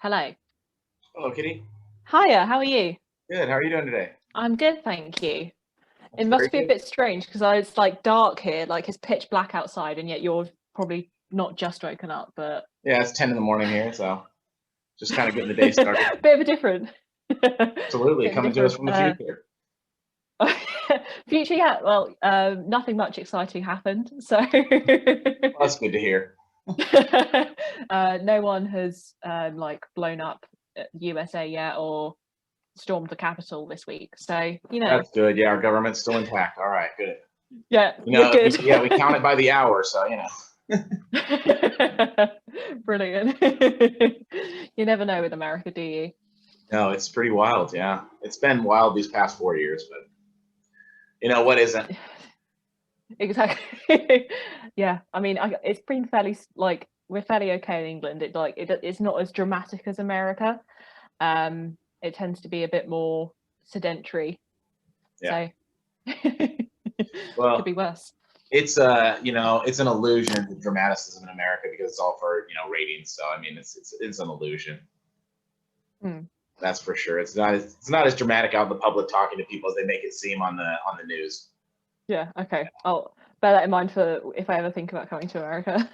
Hello. Hello, Kitty. Hiya, how are you? Good. How are you doing today? I'm good, thank you. That's It very must be a good. bit strange because it's like dark here, like it's pitch black outside, and yet you're probably not just woken up, but Yeah, it's 10 in the morning here, so just kind of getting the day started. bit of a different, Absolutely. bit of a Coming to us different from the future. future. Yeah, well, nothing much exciting happened, so Well, that's good to hear. no one has like blown up USA yet or stormed the Capitol this week. So That's good. Yeah, our government's still intact. All right, good. yeah, you're good. Yeah, we count it by the hour, so. Brilliant. You never know with America, do you? No, it's pretty wild. Yeah, it's been wild these past 4 years, but what isn't? Exactly. Yeah, I mean, it's been fairly like we're fairly okay in England. It's not as dramatic as America. It tends to be a bit more sedentary. Yeah. So could Well, be worse. it's an illusion, the dramaticism in America, because it's all for ratings. So I mean, it's an illusion. Hmm. That's for sure. It's not as dramatic out in the public talking to people as they make it seem on the news. Yeah, okay. I'll bear that in mind for if I ever think about coming to America.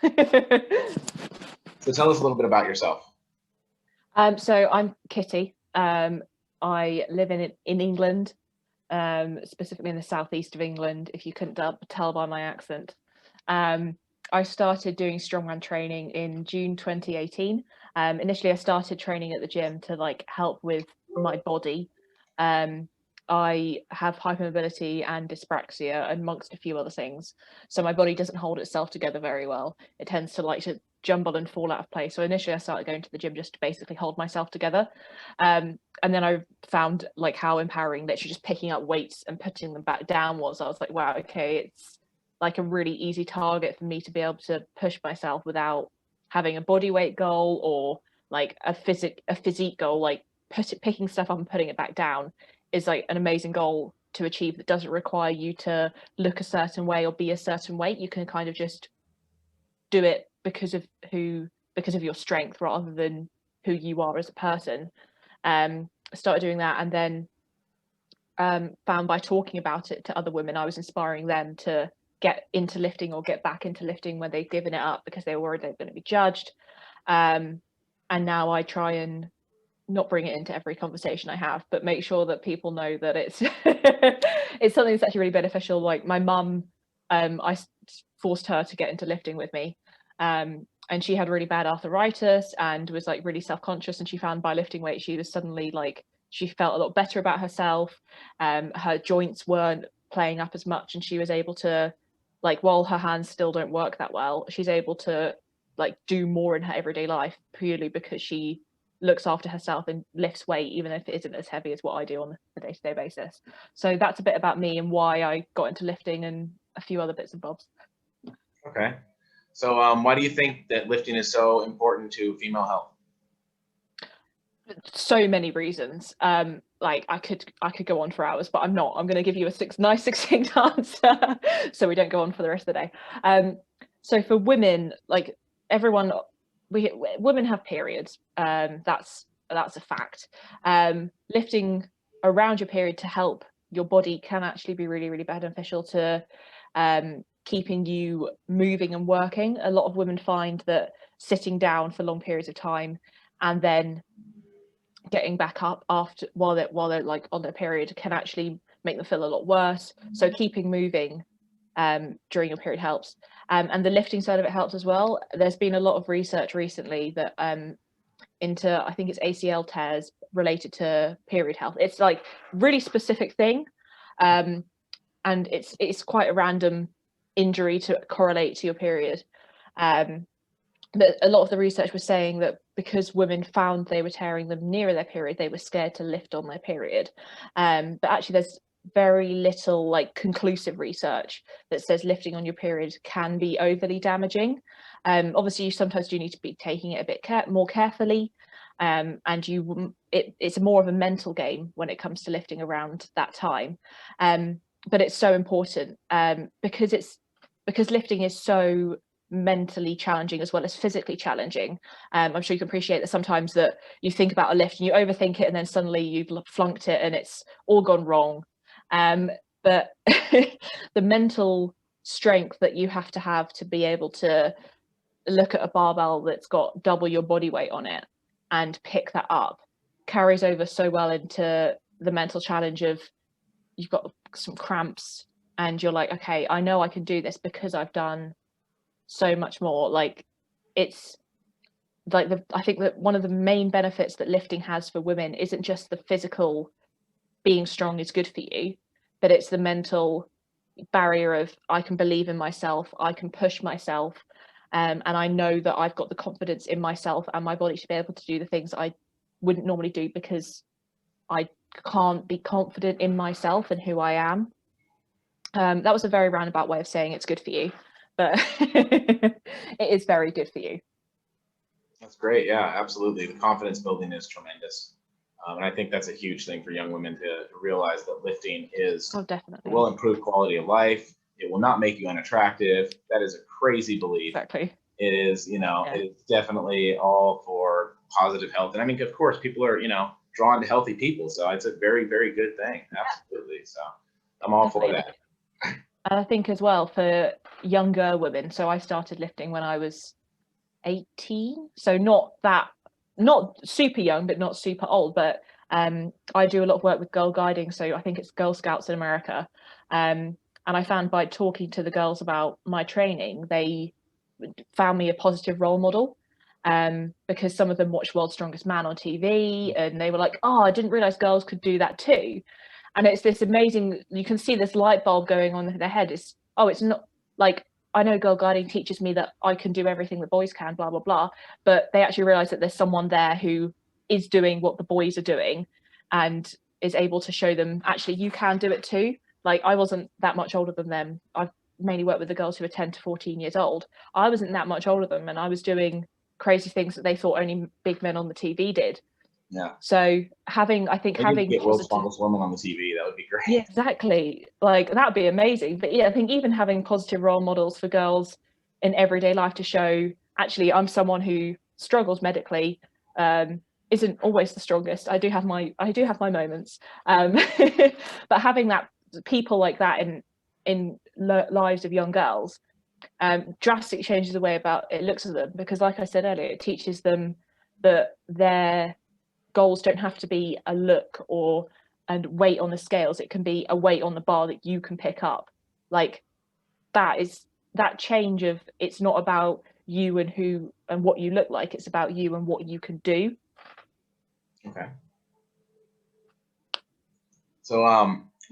So tell us a little bit about yourself. So I'm Kitty. I live in England, specifically in the southeast of England, if you couldn't tell by my accent. I started doing strongman training in June 2018. Initially, I started training at the gym to like help with my body. I have hypermobility and dyspraxia amongst a few other things. So my body doesn't hold itself together very well. It tends to like to jumble and fall out of place. So initially I started going to the gym just to basically hold myself together. And then I found like how empowering literally just picking up weights and putting them back down was. I was like, wow, okay, it's like a really easy target for me to be able to push myself without having a body weight goal or like a physique goal, like picking stuff up and putting it back down is like an amazing goal to achieve that doesn't require you to look a certain way or be a certain weight. You can kind of just do it because of your strength rather than who you are as a person. Started doing that, and then found by talking about it to other women, I was inspiring them to get into lifting or get back into lifting when they'd given it up because they were worried they were going to be judged. And now I try and not bring it into every conversation I have, but make sure that people know that it's it's something that's actually really beneficial. Like my mum, I forced her to get into lifting with me, and she had really bad arthritis and was like really self-conscious, and she found by lifting weights she was suddenly like she felt a lot better about herself. Her joints weren't playing up as much, and she was able to, like, while her hands still don't work that well, she's able to like do more in her everyday life purely because she looks after herself and lifts weight, even if it isn't as heavy as what I do on a day-to-day basis. So that's a bit about me and why I got into lifting and a few other bits and bobs. Okay. So why do you think that lifting is so important to female health? So many reasons. Like I could go on for hours, but I'm not. I'm going to give you a nice succinct answer so we don't go on for the rest of the day. So for women, like everyone, women have periods. That's a fact. Lifting around your period to help your body can actually be really, really beneficial to keeping you moving and working. A lot of women find that sitting down for long periods of time and then getting back up after while they're like on their period can actually make them feel a lot worse. So keeping moving during your period helps. And the lifting side of it helps as well. There's been a lot of research recently that into, I think it's ACL tears related to period health. It's like really specific thing. And it's quite a random injury to correlate to your period. But a lot of the research was saying that because women found they were tearing them nearer their period, they were scared to lift on their period. But actually there's very little like conclusive research that says lifting on your period can be overly damaging. Obviously you sometimes do need to be taking it a bit more carefully. And it's more of a mental game when it comes to lifting around that time. But it's so important because lifting is so mentally challenging as well as physically challenging. I'm sure you can appreciate that sometimes that you think about a lift and you overthink it, and then suddenly you've flunked it and it's all gone wrong. But the mental strength that you have to be able to look at a barbell that's got double your body weight on it and pick that up carries over so well into the mental challenge of you've got some cramps and you're like, okay, I know I can do this because I've done so much more. Like, it's like I think that one of the main benefits that lifting has for women isn't just the physical being strong is good for you, but it's the mental barrier of I can believe in myself, I can push myself, and I know that I've got the confidence in myself and my body to be able to do the things I wouldn't normally do because I can't be confident in myself and who I am. That was a very roundabout way of saying it's good for you, but it is very good for you. That's great. Yeah, absolutely. The confidence building is tremendous. And I think that's a huge thing for young women to realize that lifting definitely will improve quality of life. It will not make you unattractive. That is a crazy belief. Exactly. It is, it is definitely all for positive health. And I mean, of course, people are, drawn to healthy people. So it's a very, very good thing. Absolutely. So I'm all for that. I think as well for younger women. So I started lifting when I was 18. So not super young, but not super old. But I do a lot of work with girl guiding. So I think it's Girl Scouts in America. And I found by talking to the girls about my training, they found me a positive role model. Because some of them watched World's Strongest Man on TV and they were like, oh, I didn't realize girls could do that too. And it's this amazing, you can see this light bulb going on in their head. It's not like, I know girl guiding teaches me that I can do everything that boys can, blah, blah, blah. But they actually realize that there's someone there who is doing what the boys are doing and is able to show them, actually, you can do it too. Like, I wasn't that much older than them. I've mainly worked with the girls who are 10 to 14 years old. I wasn't that much older than them, and I was doing crazy things that they thought only big men on the TV did. Yeah. So having get World's Strongest Woman on the TV, that would be great. Yeah, exactly. Like, that'd be amazing. But yeah, I think even having positive role models for girls in everyday life to show, actually, I'm someone who struggles medically, isn't always the strongest. I do have my moments. But having that people like that in lives of young girls drastically changes the way about it looks at them, because like I said earlier, it teaches them that their goals don't have to be a look or and weight on the scales. It can be a weight on the bar that you can pick up. Like, that change of, it's not about you and who and what you look like, it's about you and what you can do. Okay. So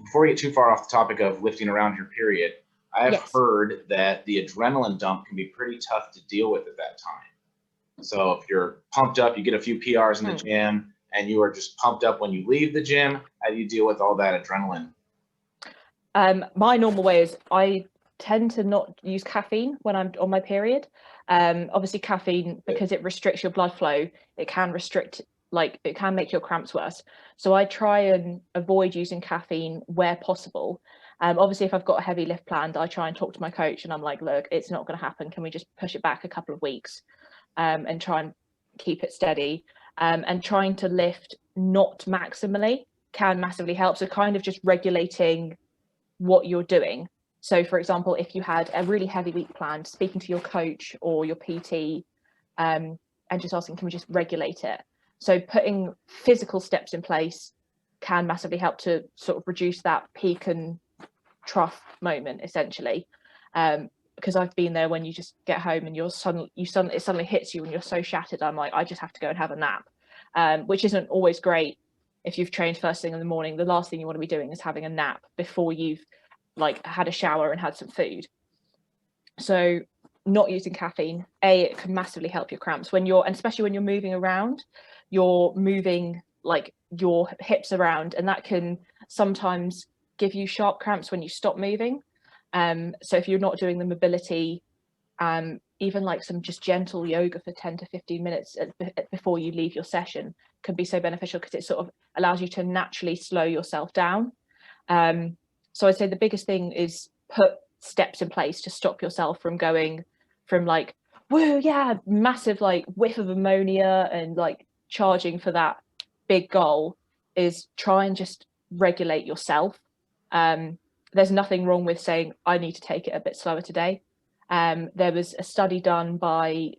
before we get too far off the topic of lifting around your period, I've heard that the adrenaline dump can be pretty tough to deal with at that time. So if you're pumped up, you get a few PRs in the gym, and you are just pumped up when you leave the gym, how do you deal with all that adrenaline? My normal way is I tend to not use caffeine when I'm on my period. Obviously caffeine, because it restricts your blood flow, it can make your cramps worse. So I try and avoid using caffeine where possible. Obviously, if I've got a heavy lift planned, I try and talk to my coach and I'm like, look, it's not going to happen. Can we just push it back a couple of weeks and try and keep it steady? And trying to lift not maximally can massively help. So kind of just regulating what you're doing. So for example, if you had a really heavy week planned, speaking to your coach or your PT and just asking, can we just regulate it? So putting physical steps in place can massively help to sort of reduce that peak and trough moment, essentially. Because I've been there when you just get home and it suddenly hits you and you're so shattered. I'm like, I just have to go and have a nap, which isn't always great. If you've trained first thing in the morning, the last thing you want to be doing is having a nap before you've had a shower and had some food. So not using caffeine, it can massively help your cramps and especially when you're moving around, you're moving your hips around, and that can sometimes give you sharp cramps when you stop moving. So if you're not doing the mobility, even some just gentle yoga for 10 to 15 minutes before you leave your session can be so beneficial, because it sort of allows you to naturally slow yourself down. So I'd say the biggest thing is put steps in place to stop yourself from going from like, whoa, yeah, massive like whiff of ammonia and like charging for that big goal, is try and just regulate yourself. There's nothing wrong with saying, I need to take it a bit slower today. There was a study done by,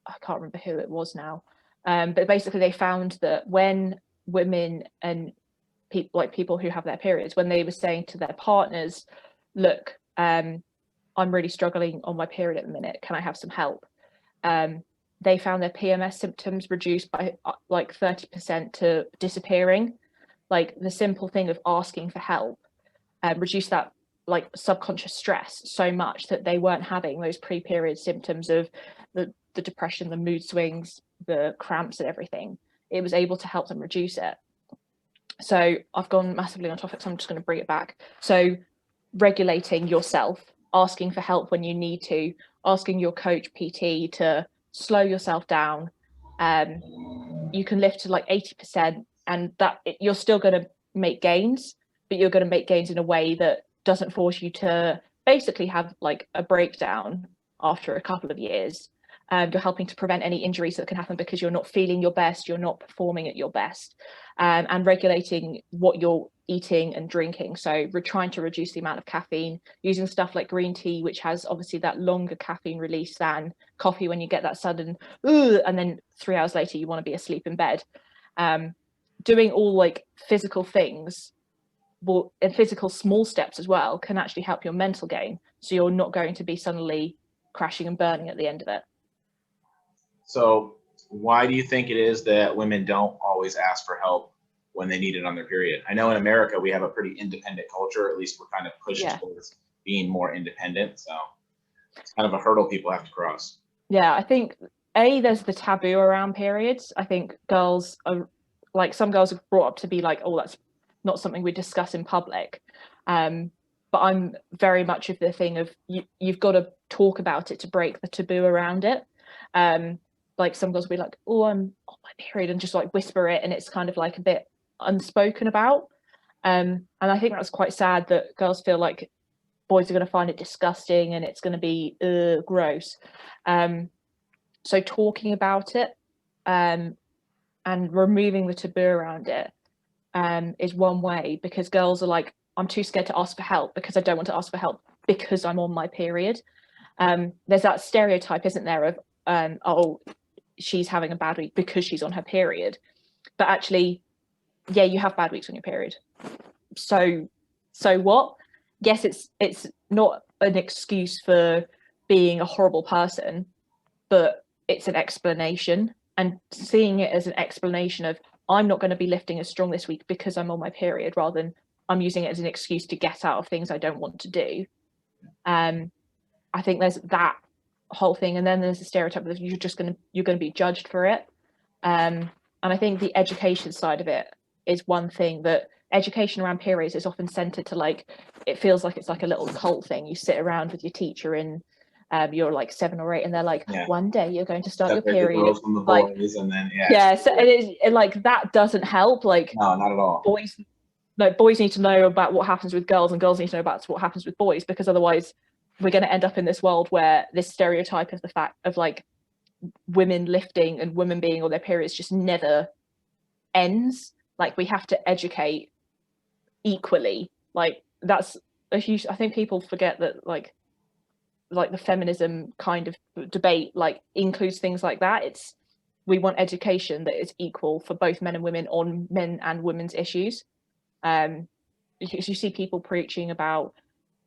I can't remember who it was now, but basically they found that when women and people who have their periods, when they were saying to their partners, look, I'm really struggling on my period at the minute, can I have some help? They found their PMS symptoms reduced by like 30% to disappearing. Like the simple thing of asking for help reduced that like subconscious stress so much that they weren't having those pre-period symptoms of the depression, the mood swings, the cramps and everything. It was able to help them reduce it. So I've gone massively on topic, so I'm just going to bring it back. So regulating yourself, asking for help when you need to, asking your coach PT to slow yourself down. You can lift to like 80%, and that you're still going to make gains, but you're going to make gains in a way that doesn't force you to basically have like a breakdown after a couple of years. You're helping to prevent any injuries that can happen because you're not feeling your best, you're not performing at your best, and regulating what you're eating and drinking. So we're trying to reduce the amount of caffeine, using stuff like green tea, which has obviously that longer caffeine release than coffee when you get that sudden, and then 3 hours later you want to be asleep in bed. Doing all like physical things, and physical small steps as well, can actually help your mental game. So you're not going to be suddenly crashing and burning at the end of it. So why do you think it is that women don't always ask for help when they need it on their period? I know in America we have a pretty independent culture, at least we're kind of pushed towards being more independent. So it's kind of a hurdle people have to cross. Yeah, I think there's the taboo around periods. I think girls are like, some girls are brought up to be like, oh, that's not something we discuss in public. But I'm very much of the thing of you've got to talk about it to break the taboo around it. Like some girls will be like, oh, I'm on my period, and just like whisper it, and it's kind of like a bit unspoken about. And I think that's quite sad that girls feel like boys are going to find it disgusting and it's going to be gross. So talking about it and removing the taboo around it is one way, because girls are like, I'm too scared to ask for help because I don't want to ask for help because I'm on my period. There's that stereotype, isn't there, of oh, she's having a bad week because she's on her period. But actually, yeah, you have bad weeks on your period. So what? Yes, it's not an excuse for being a horrible person, but it's an explanation, and seeing it as an explanation of, I'm not going to be lifting as strong this week because I'm on my period, rather than I'm using it as an excuse to get out of things I don't want to do. I think there's that whole thing, and then there's the stereotype that you're going to be judged for it. And I think the education side of it is one thing, that education around periods is often centered to like, it feels like it's like a little cult thing. You sit around with your teacher in you're like 7 or 8, and they're like, one day you're going to start your period, from the like boys, and then so it like that doesn't help. Like, no, not at all. Boys need to know about what happens with girls, and girls need to know about what happens with boys, because otherwise we're going to end up in this world where this stereotype of the fact of like women lifting and women being on their periods just never ends. Like, we have to educate equally. Like, that's a huge, I think people forget that like the feminism kind of debate like includes things like that. It's, we want education that is equal for both men and women on men and women's issues. Because you see people preaching about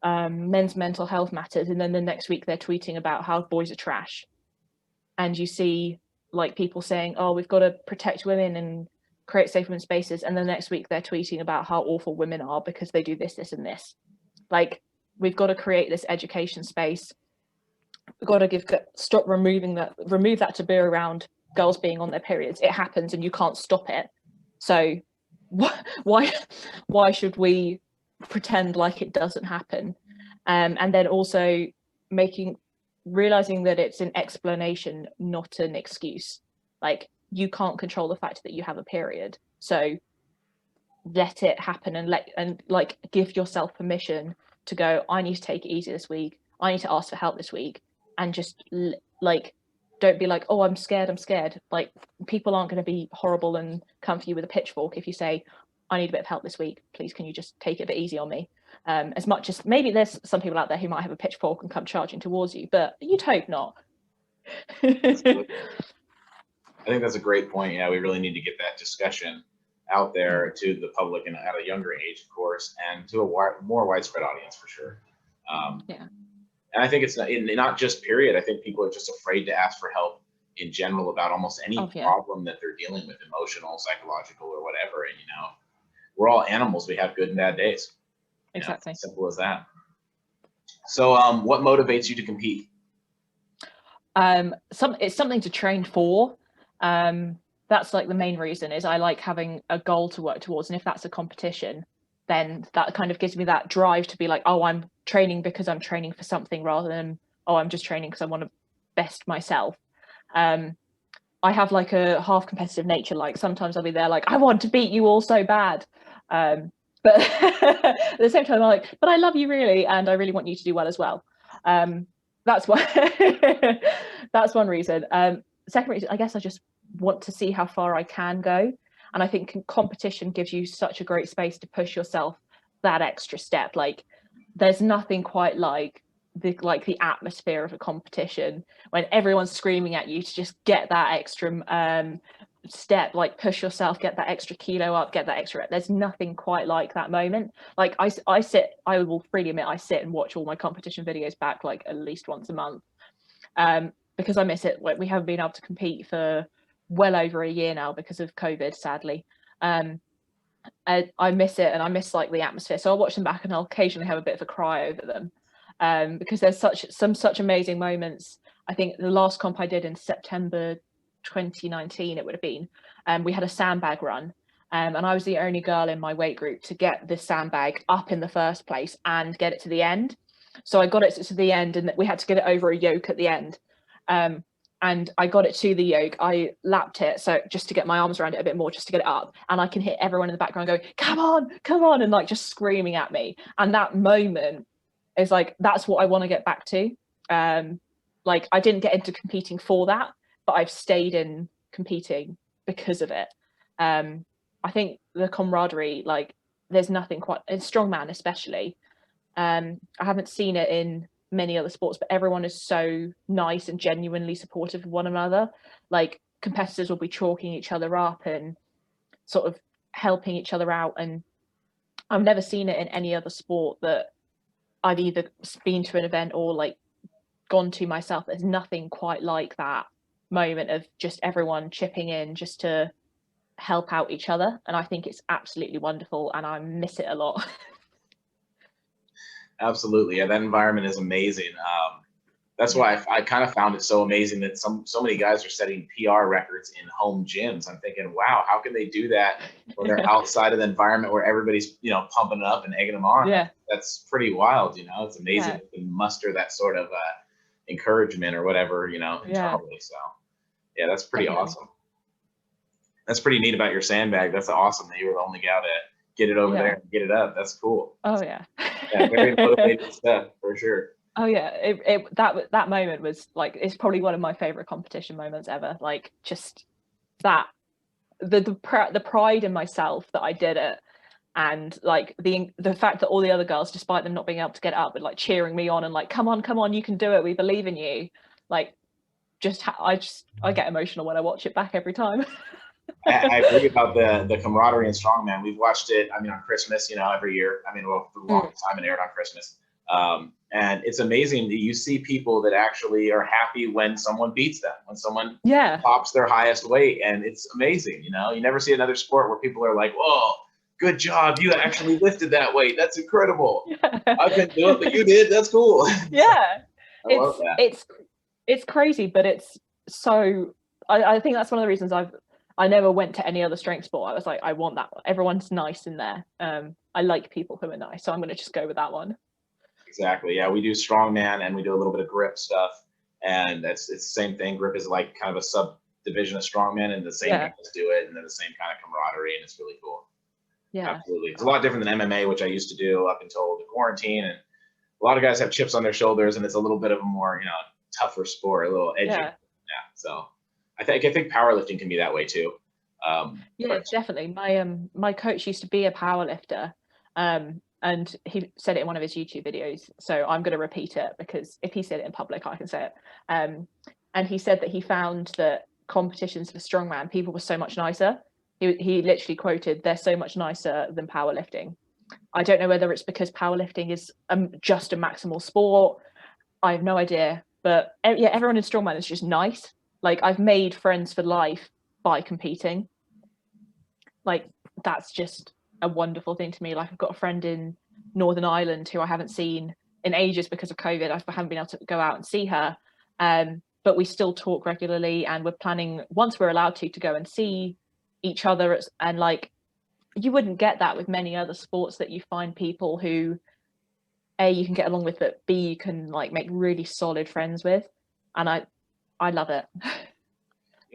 men's mental health matters, and then the next week they're tweeting about how boys are trash. And you see like people saying, oh, we've got to protect women and create safe women's spaces, and the next week they're tweeting about how awful women are because they do this, this and this. Like, we've got to create this education space. We've got to remove that taboo around girls being on their periods. It happens and you can't stop it. So why should we pretend like it doesn't happen? And then also realizing that it's an explanation, not an excuse. Like, you can't control the fact that you have a period, so let it happen, and give yourself permission to go, I need to take it easy this week, I need to ask for help this week, and just like, don't be like, oh, I'm scared. Like, people aren't going to be horrible and come for you with a pitchfork if you say, I need a bit of help this week. Please, can you just take it a bit easy on me? As much as maybe there's some people out there who might have a pitchfork and come charging towards you, but you'd hope not. I think that's a great point. Yeah, we really need to get that discussion out there to the public and at a younger age, of course, and to a more widespread audience for sure. Yeah. And I think it's not just period. I think people are just afraid to ask for help in general about almost any problem that they're dealing with, emotional, psychological, or whatever. And, we're all animals. We have good and bad days. Exactly. It's simple as that. So what motivates you to compete? It's something to train for. That's like the main reason, is I like having a goal to work towards. And if that's a competition, then that kind of gives me that drive to be like, oh, I'm training because I'm training for something, rather than, oh, I'm just training because I want to best myself. I have like a half competitive nature. Like sometimes I'll be there like, I want to beat you all so bad. But at the same time, I'm like, but I love you really, and I really want you to do well as well. That's why that's one reason. Second reason, I guess I just want to see how far I can go. And I think competition gives you such a great space to push yourself that extra step. Like, there's nothing quite like the atmosphere of a competition when everyone's screaming at you to just get that extra step, like push yourself, get that extra kilo up, get that extra. There's nothing quite like that moment. Like I will freely admit, I sit and watch all my competition videos back like at least once a month, because I miss it. Like, we haven't been able to compete for well over a year now because of COVID, sadly. I miss it, and I miss like the atmosphere. So I'll watch them back and I'll occasionally have a bit of a cry over them, because there's such amazing moments. I think the last comp I did in September 2019, it would have been, we had a sandbag run, and I was the only girl in my weight group to get this sandbag up in the first place and get it to the end. So I got it to the end, and we had to get it over a yoke at the end. And I got it to the yoke. I lapped it, so just to get my arms around it a bit more, just to get it up. And I can hear everyone in the background going, come on, and like just screaming at me. And that moment is like, that's what I want to get back to. Like, I didn't get into competing for that, but I've stayed in competing because of it. I think the camaraderie, like, there's nothing quite, in strongman especially. I haven't seen it in many other sports, but everyone is so nice and genuinely supportive of one another. Like, competitors will be chalking each other up and sort of helping each other out, and I've never seen it in any other sport that I've either been to an event or like gone to myself. There's nothing quite like that moment of just everyone chipping in just to help out each other, and I think it's absolutely wonderful, and I miss it a lot. Absolutely. Yeah, that environment is amazing. That's why I kind of found it so amazing that so many guys are setting PR records in home gyms. I'm thinking, wow, how can they do that when they're outside of the environment where everybody's, pumping up and egging them on? Yeah. That's pretty wild. It's amazing to muster that sort of encouragement or whatever, internally. So yeah, that's pretty awesome. That's pretty neat about your sandbag. That's awesome that you were the only gal to get it over there and get it up. That's cool. Oh yeah. Yeah, very motivating stuff for sure. Oh yeah, that moment was like, it's probably one of my favorite competition moments ever. Like, just that the pride in myself that I did it, and like the fact that all the other girls, despite them not being able to get up, but like cheering me on and like, come on, you can do it, we believe in you. Like, I get emotional when I watch it back every time. I agree about the camaraderie in strongman. We've watched it, on Christmas, every year. For the longest time it aired on Christmas. And it's amazing that you see people that actually are happy when someone beats them, when someone pops their highest weight. And it's amazing, you never see another sport where people are like, whoa, good job, you actually lifted that weight. That's incredible. I couldn't do it, but you did. That's cool. Yeah. I love that. It's crazy, but it's so, I think that's one of the reasons I never went to any other strength sport. I was like, I want that one. Everyone's nice in there. I like people who are nice, so I'm going to just go with that one. Exactly. Yeah, we do strongman and we do a little bit of grip stuff, and it's the same thing. Grip is like kind of a subdivision of strongman, and the same guys do it, and then the same kind of camaraderie, and it's really cool. Yeah, absolutely. It's a lot different than MMA, which I used to do up until the quarantine, and a lot of guys have chips on their shoulders, and it's a little bit of a more tougher sport, a little edgy. Yeah. So I think powerlifting can be that way too. Yeah, definitely. My coach used to be a power lifter, and he said it in one of his YouTube videos. So I'm going to repeat it because if he said it in public, I can say it. And he said that he found that competitions for strongman, people were so much nicer. He literally quoted, "They're so much nicer than powerlifting." I don't know whether it's because powerlifting is just a maximal sport. I have no idea, but yeah, everyone in strongman is just nice. Like I've made friends for life by competing. Like that's just a wonderful thing to me. Like I've got a friend in Northern Ireland who I haven't seen in ages because of COVID. I haven't been able to go out and see her, but we still talk regularly, and we're planning, once we're allowed to go and see each other. And like you wouldn't get that with many other sports, that you find people who A, you can get along with, but B, you can like make really solid friends with, and I love it.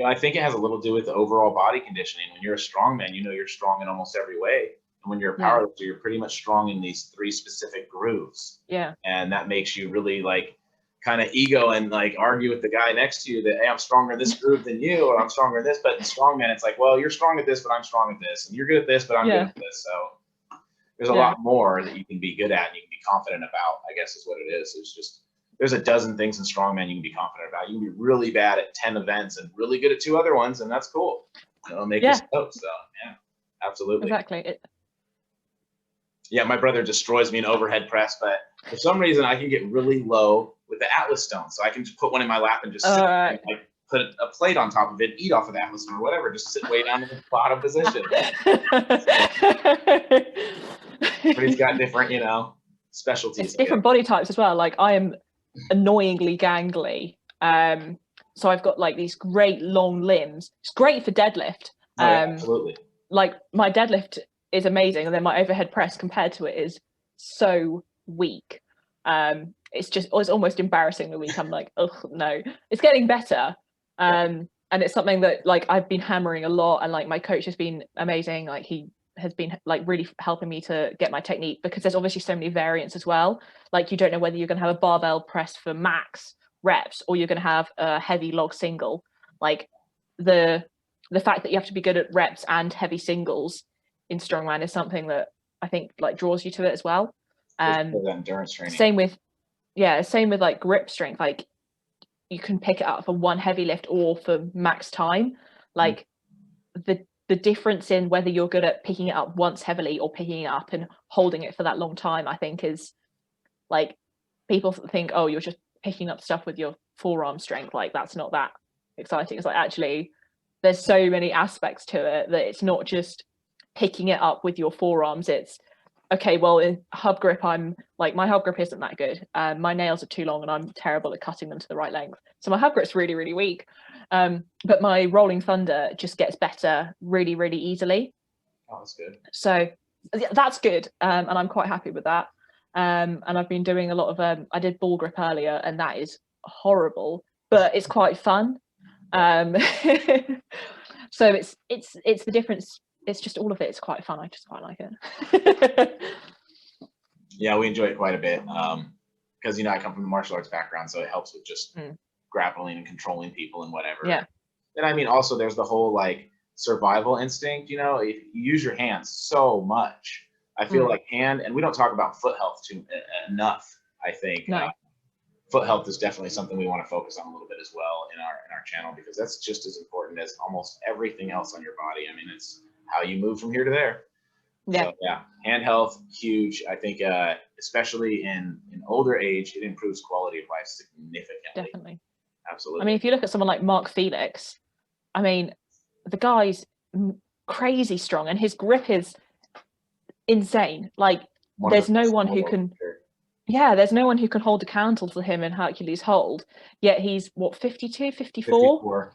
I think it has a little to do with the overall body conditioning. When you're a strongman, you're strong in almost every way. And when you're a powerlifter, you're pretty much strong in these 3 specific grooves. Yeah. And that makes you really like kind of ego and like argue with the guy next to you that, hey, I'm stronger in this groove than you, or I'm stronger in this. But in strongman, it's like, well, you're strong at this, but I'm strong at this. And you're good at this, but I'm good at this. So there's a lot more that you can be good at and you can be confident about, I guess is what it is. It's just, there's a dozen things in strongman you can be confident about. You can be really bad at 10 events and really good at 2 other ones, and that's cool. It'll make you so. So yeah, absolutely. Exactly. Yeah, my brother destroys me in overhead press, but for some reason I can get really low with the Atlas stone. So I can just put one in my lap and just sit and, like, put a plate on top of it, eat off of the Atlas stone or whatever, just sit way down in the bottom position. But he's got different, specialties. It's different body types as well. Like I am annoyingly gangly, so I've got like these great long limbs. It's great for deadlift. Absolutely. Like my deadlift is amazing, and then my overhead press compared to it is so weak. It's almost embarrassingly weak. I'm like, oh no, it's getting better. And it's something that like I've been hammering a lot, and like my coach has been amazing. Like he has been like really helping me to get my technique, because there's obviously so many variants as well. Like you don't know whether you're going to have a barbell press for max reps or you're going to have a heavy log single. Like the fact that you have to be good at reps and heavy singles in strongman is something that I think like draws you to it as well. Endurance training. Same with like grip strength. Like you can pick it up for one heavy lift or for max time. Like the difference in whether you're good at picking it up once heavily or picking it up and holding it for that long time, I think is like, people think, oh, you're just picking up stuff with your forearm strength. Like that's not that exciting. It's like, actually, there's so many aspects to it that it's not just picking it up with your forearms. It's, okay, well, in hub grip, I'm like, my hub grip isn't that good. My nails are too long and I'm terrible at cutting them to the right length. So my hub grip's really, really weak. But my rolling thunder just gets better really, really easily. Oh, that's good. So that's good. And I'm quite happy with that. And I've been doing a lot of, I did ball grip earlier, and that is horrible, but it's quite fun. So it's the difference. It's just all of it. It's quite fun. I just quite like it. Yeah, we enjoy it quite a bit. Because, I come from the martial arts background, so it helps with just grappling and controlling people and whatever. Yeah. And I mean, also there's the whole like survival instinct, if you use your hands so much. I feel like and we don't talk about foot health enough, I think. No. Foot health is definitely something we want to focus on a little bit as well in our channel, because that's just as important as almost everything else on your body. I mean, it's how you move from here to there. Yeah. So, yeah, hand health, huge. I think especially in older age, it improves quality of life significantly. Definitely. Absolutely. I mean, if you look at someone like Mark Felix, I mean, the guy's crazy strong and his grip is insane. Like there's no one who can there's no one who can hold a candle to him in Hercules hold, yet he's what, 52, 54?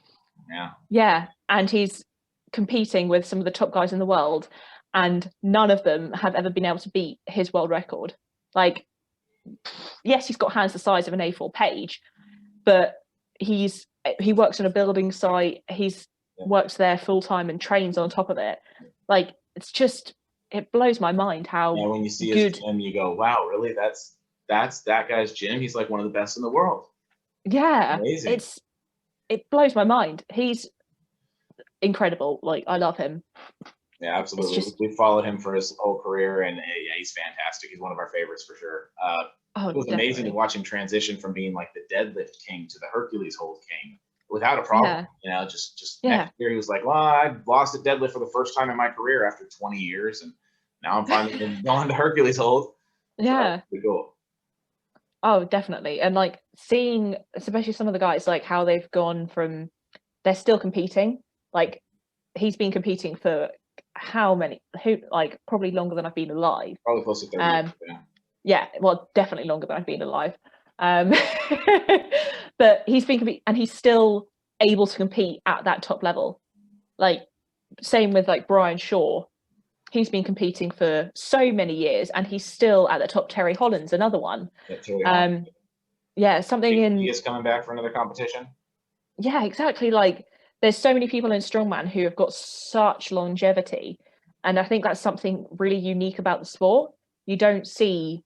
Yeah, and he's competing with some of the top guys in the world, and none of them have ever been able to beat his world record. Like, yes, he's got hands the size of an A4 page, but he works on a building site, he's works there full time and trains on top of it. Like, it's just, it blows my mind how when you see his gym, you go, wow, really? That's that guy's gym? He's like one of the best in the world. Yeah, Amazing. it blows my mind. He's incredible. Like, I love him. Yeah, It's absolutely. just, We followed him for his whole career, and yeah, he's fantastic. He's one of our favorites for sure. oh, It was amazing to definitely. watch him transition from being like the deadlift king to the Hercules hold king without a problem. Yeah, You know, just yeah. next year he was like, "Well, I lost a deadlift for the first time in my career after 20 years, and now I'm finally going to Hercules hold." So that's Yeah. pretty cool. Oh, definitely. And like seeing, especially some of the guys, like how they've gone from, they're still competing. Like he's been competing for how many, who, like probably longer than I've been alive. Probably close to 30 years. Um, Yeah. yeah, well, definitely longer than I've been alive. Um, but he's been competing and he's still able to compete at that top level. Like same with like Brian Shaw. He's been competing for so many years and he's still at the top. Terry Holland's another one. Yeah, Tilly Holland. Um, yeah, something He in, is coming back for another competition. yeah, exactly. Like there's so many people in strongman who have got such longevity. And I think that's something really unique about the sport. You don't see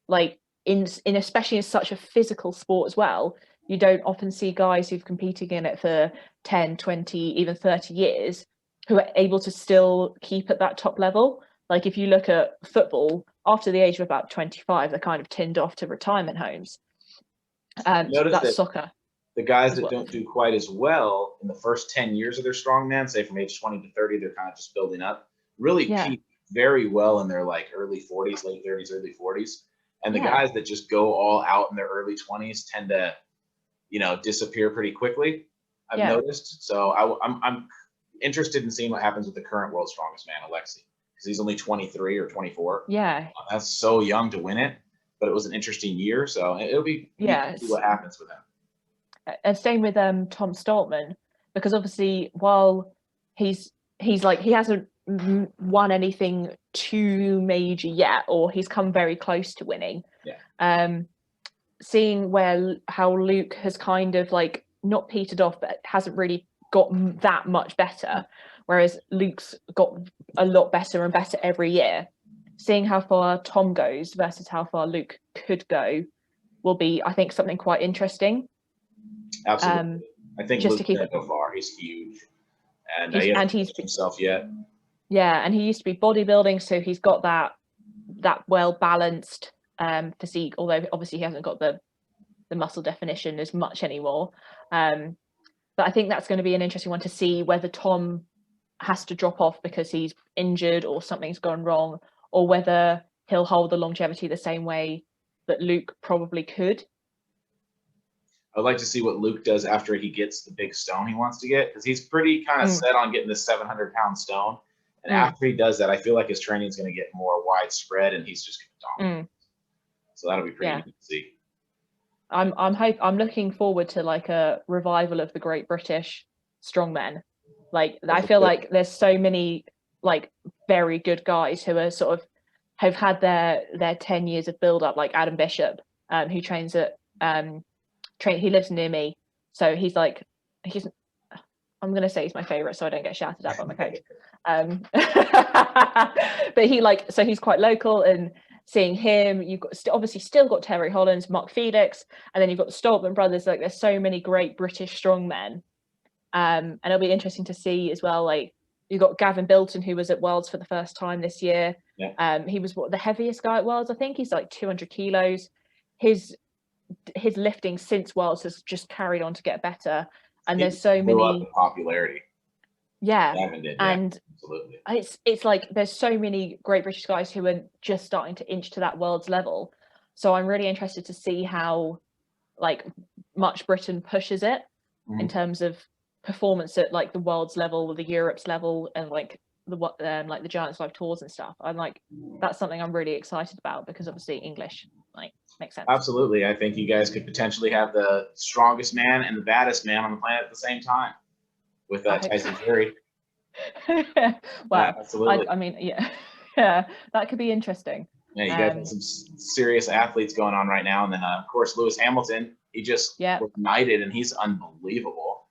like in especially in such a physical sport as well, you don't often see guys who've competed in it for 10, 20, even 30 years who are able to still keep at that top level. Like if you look at football, after the age of about 25, they're kind of tinned off to retirement homes. Notice That's that soccer the guys as that well. don't do quite as well in the first 10 years of their strongman, say from age 20 to 30, they're kind of just building up, really Yeah, peak very well in their like early 40s, late 30s, early 40s. And the yeah, guys that just go all out in their early 20s tend to, disappear pretty quickly. I've yeah, noticed. So I'm interested in seeing what happens with the current world's strongest man, Alexi, because he's only 23 or 24. yeah, That's so young to win it, but it was an interesting year. So it'll be neat to see yes. what happens with him. And same with Tom Stoltman, because obviously while he's like he hasn't won anything too major yet, or he's come very close to winning. Yeah. Seeing where how Luke has kind of like not petered off, but hasn't really got that much better, whereas Luke's got a lot better and better every year. Seeing how far Tom goes versus how far Luke could go will be, I think, something quite interesting. Absolutely. I think Just to Luke's keep going it, to go far. He's huge, and he's he and hasn't he's finished himself yet. yeah, and he used to be bodybuilding, so he's got that well balanced physique. Although obviously he hasn't got the muscle definition as much anymore. But I think that's going to be an interesting one to see whether Tom has to drop off because he's injured or something's gone wrong, or whether he'll hold the longevity the same way that Luke probably could. I'd like to see what Luke does after he gets the big stone he wants to get, because he's pretty kind of Mm, set on getting this 700-pound stone. And mm, after he does that, I feel like his training is going to get more widespread, and he's just going to dominate. mm, So that'll be pretty yeah. neat to see. I'm looking forward to like a revival of the Great British Strongmen. Like I feel like there's so many like very good guys who are sort of have had their 10 years of build up, like Adam Bishop, who trains at he lives near me. So he's I'm gonna say he's my favorite so I don't get shouted at by my coach. But he's quite local, and seeing him, you've got obviously still got Terry Hollands, Mark Felix, and then you've got the Stoltman brothers. Like there's so many great British strongmen. And it'll be interesting to see as well. Like you've got Gavin Bilton, who was at Worlds for the first time this year. Yeah. He was the heaviest guy at Worlds. I think he's like 200 kilos. His lifting since Worlds has just carried on to get better. And He there's so blew up in many, popularity. yeah. Gavin did, yeah, And absolutely. it's like there's so many great British guys who are just starting to inch to that Worlds level. So I'm really interested to see how like much Britain pushes it in terms of performance at like the Worlds level, the Europe's level, and like the Giants Live tours and stuff. I'm like that's something I'm really excited about because obviously English like makes sense. Absolutely. I think you guys could potentially have the strongest man and the baddest man on the planet at the same time with Tyson So. Fury. Wow. Absolutely. I mean, yeah, yeah, that could be interesting. Yeah, you guys have some serious athletes going on right now. And then, of course, Lewis Hamilton, he just Yeah, was knighted and he's unbelievable.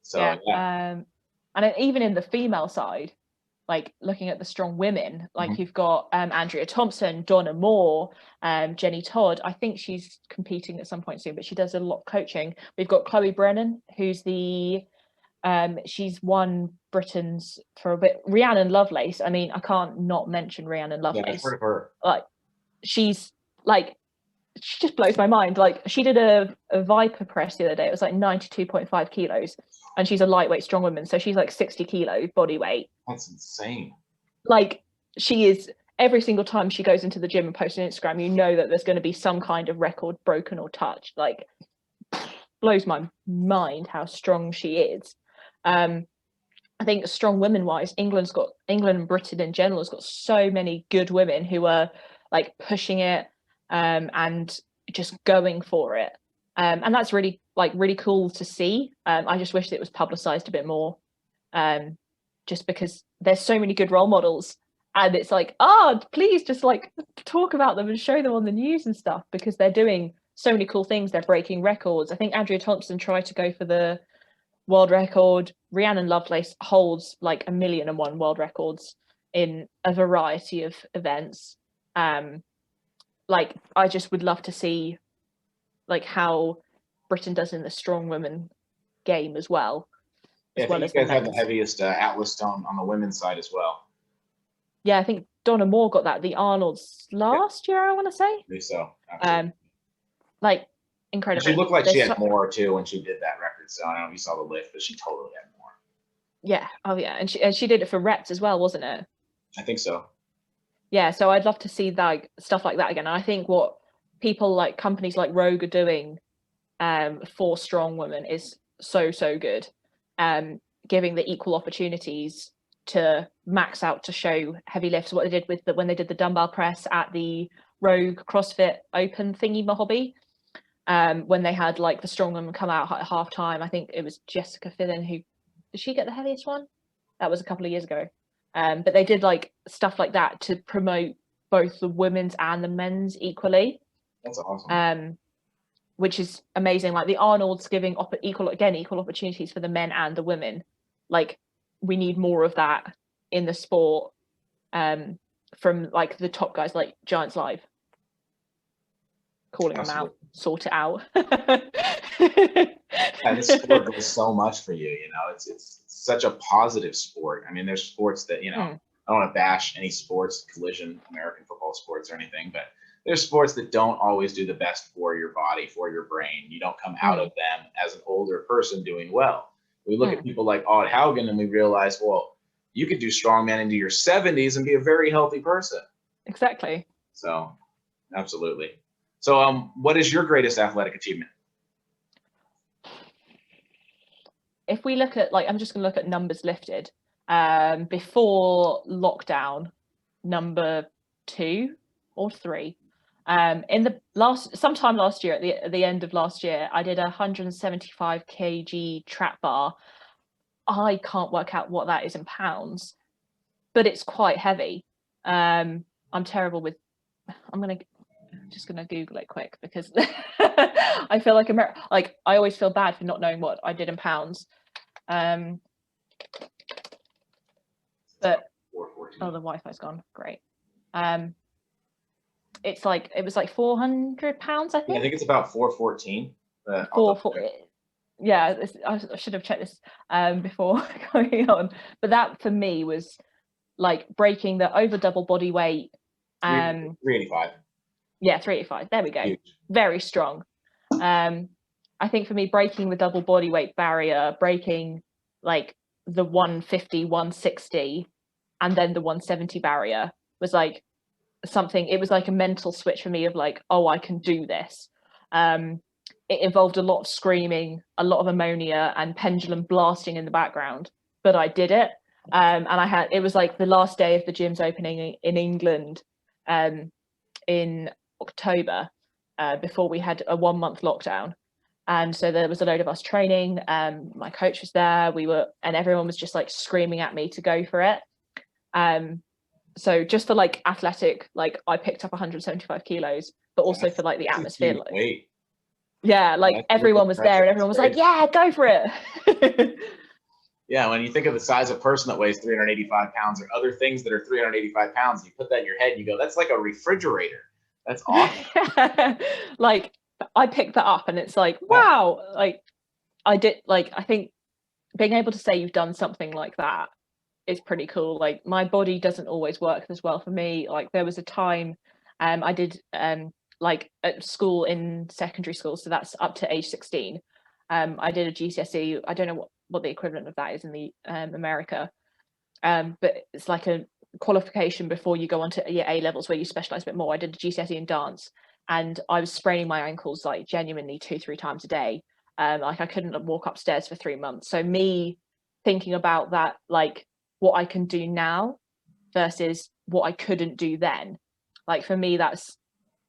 So, yeah. yeah. And then even in the female side, like looking at the strong women, like Mhm. you've got Andrea Thompson, Donna Moore, Jenny Todd. I think she's competing at some point soon, but she does a lot of coaching. We've got Chloe Brennan, who's the she's won Britain's for a bit. Rhiannon Lovelace. I mean, I can't not mention Rhiannon Yeah, I've Lovelace. heard of her. Like, she's like, she just blows my mind. Like, she did a Viper press the other day. It was like 92.5 kilos, and she's a lightweight strong woman, so she's like 60 kilo body weight. That's insane. Like, she is, every single time she goes into the gym and posts on Instagram, you know that there's going to be some kind of record broken or touched. Like, blows my mind how strong she is. I think strong women wise, England and Britain in general has got so many good women who are like pushing it and just going for it. And that's really cool to see. I just wish it was publicized a bit more. Just because there's so many good role models, and it's like, please just like talk about them and show them on the news and stuff, because they're doing so many cool things. They're breaking records. I think Andrea Thompson tried to go for the world record. Rhiannon Lovelace holds like 1,000,001 world records in a variety of events. Like, I just would love to see like how Britain does in the strong women game as well. Yeah, I think you guys have the heaviest Atlas stone on the women's side as well. Yeah, I think Donna Moore got that the Arnold's last year, I want to say. I think so. Absolutely. Like, incredible. She looked like she had more too when she did that record. So I don't know if you saw the lift, but she totally had more. Yeah. Oh yeah, and she did it for reps as well, wasn't it? I think so. Yeah. So I'd love to see that stuff like that again. And I think what people like companies like Rogue are doing for strong women is so good. Giving the equal opportunities to max out to show heavy lifts. What they did with when they did the dumbbell press at the Rogue CrossFit Open thingy hobby. When they had like the strong women come out at half time. I think it was Jessica Fillon who did she get the heaviest one? That was a couple of years ago. But they did like stuff like that to promote both the women's and the men's equally. That's awesome. Which is amazing. Like the Arnold's giving equal opportunities for the men and the women. Like, we need more of that in the sport, from like the top guys like Giants Live. Calling Absolutely. Them out, sort it out. And the sport does so much for you, you know. It's such a positive sport. I mean, there's sports that, you know, I don't want to bash any sports, collision, American football sports or anything, but there's sports that don't always do the best for your body, for your brain. You don't come out of them as an older person doing well. We look at people like Odd Haugen and we realize, well, you could do strongman into your 70s and be a very healthy person. Exactly. So, absolutely. So, what is your greatest athletic achievement? If we look at, like, I'm just going to look at numbers lifted. Before lockdown, number 2 or 3. In the sometime last year, at the end of last year, I did a 175 kg trap bar. I can't work out what that is in pounds, but it's quite heavy. I'm terrible with. I'm just gonna Google it quick because I feel like I always feel bad for not knowing what I did in pounds. But the Wi-Fi's gone. Great. It was like 400 pounds, I think. Yeah, I think it's about 414. Yeah, I should have checked this before going on. But that for me was like breaking the over double body weight. 385. Yeah, 385. There we go. Huge. Very strong. I think for me, breaking the double body weight barrier, breaking like the 150, 160, and then the 170 barrier was like something. It was like a mental switch for me of like, oh, I can do this. It involved a lot of screaming, a lot of ammonia, and pendulum blasting in the background, but I did it. And it was like the last day of the gym's opening in England in October, before we had a 1-month lockdown. And so there was a load of us training. My coach was there. And everyone was just like screaming at me to go for it. So just for like athletic, like I picked up 175 kilos, but also for like the atmosphere. Yeah, like everyone was there and everyone was like, yeah, go for it. Yeah, when you think of the size of person that weighs 385 pounds or other things that are 385 pounds, you put that in your head and you go, that's like a refrigerator. That's awesome. Like I picked that up and it's like, Yeah. wow, like I did, like I think being able to say you've done something like that is pretty cool. Like my body doesn't always work as well for me. Like there was a time I did like at school in secondary school, so that's up to age 16. I did a GCSE. I don't know what the equivalent of that is in the America. But it's like a qualification before you go on to your A levels where you specialize a bit more. I did a GCSE in dance and I was spraining my ankles like genuinely 2-3 times a day. Like I couldn't walk upstairs for 3 months. So me thinking about that, like what I can do now versus what I couldn't do then. Like for me, that's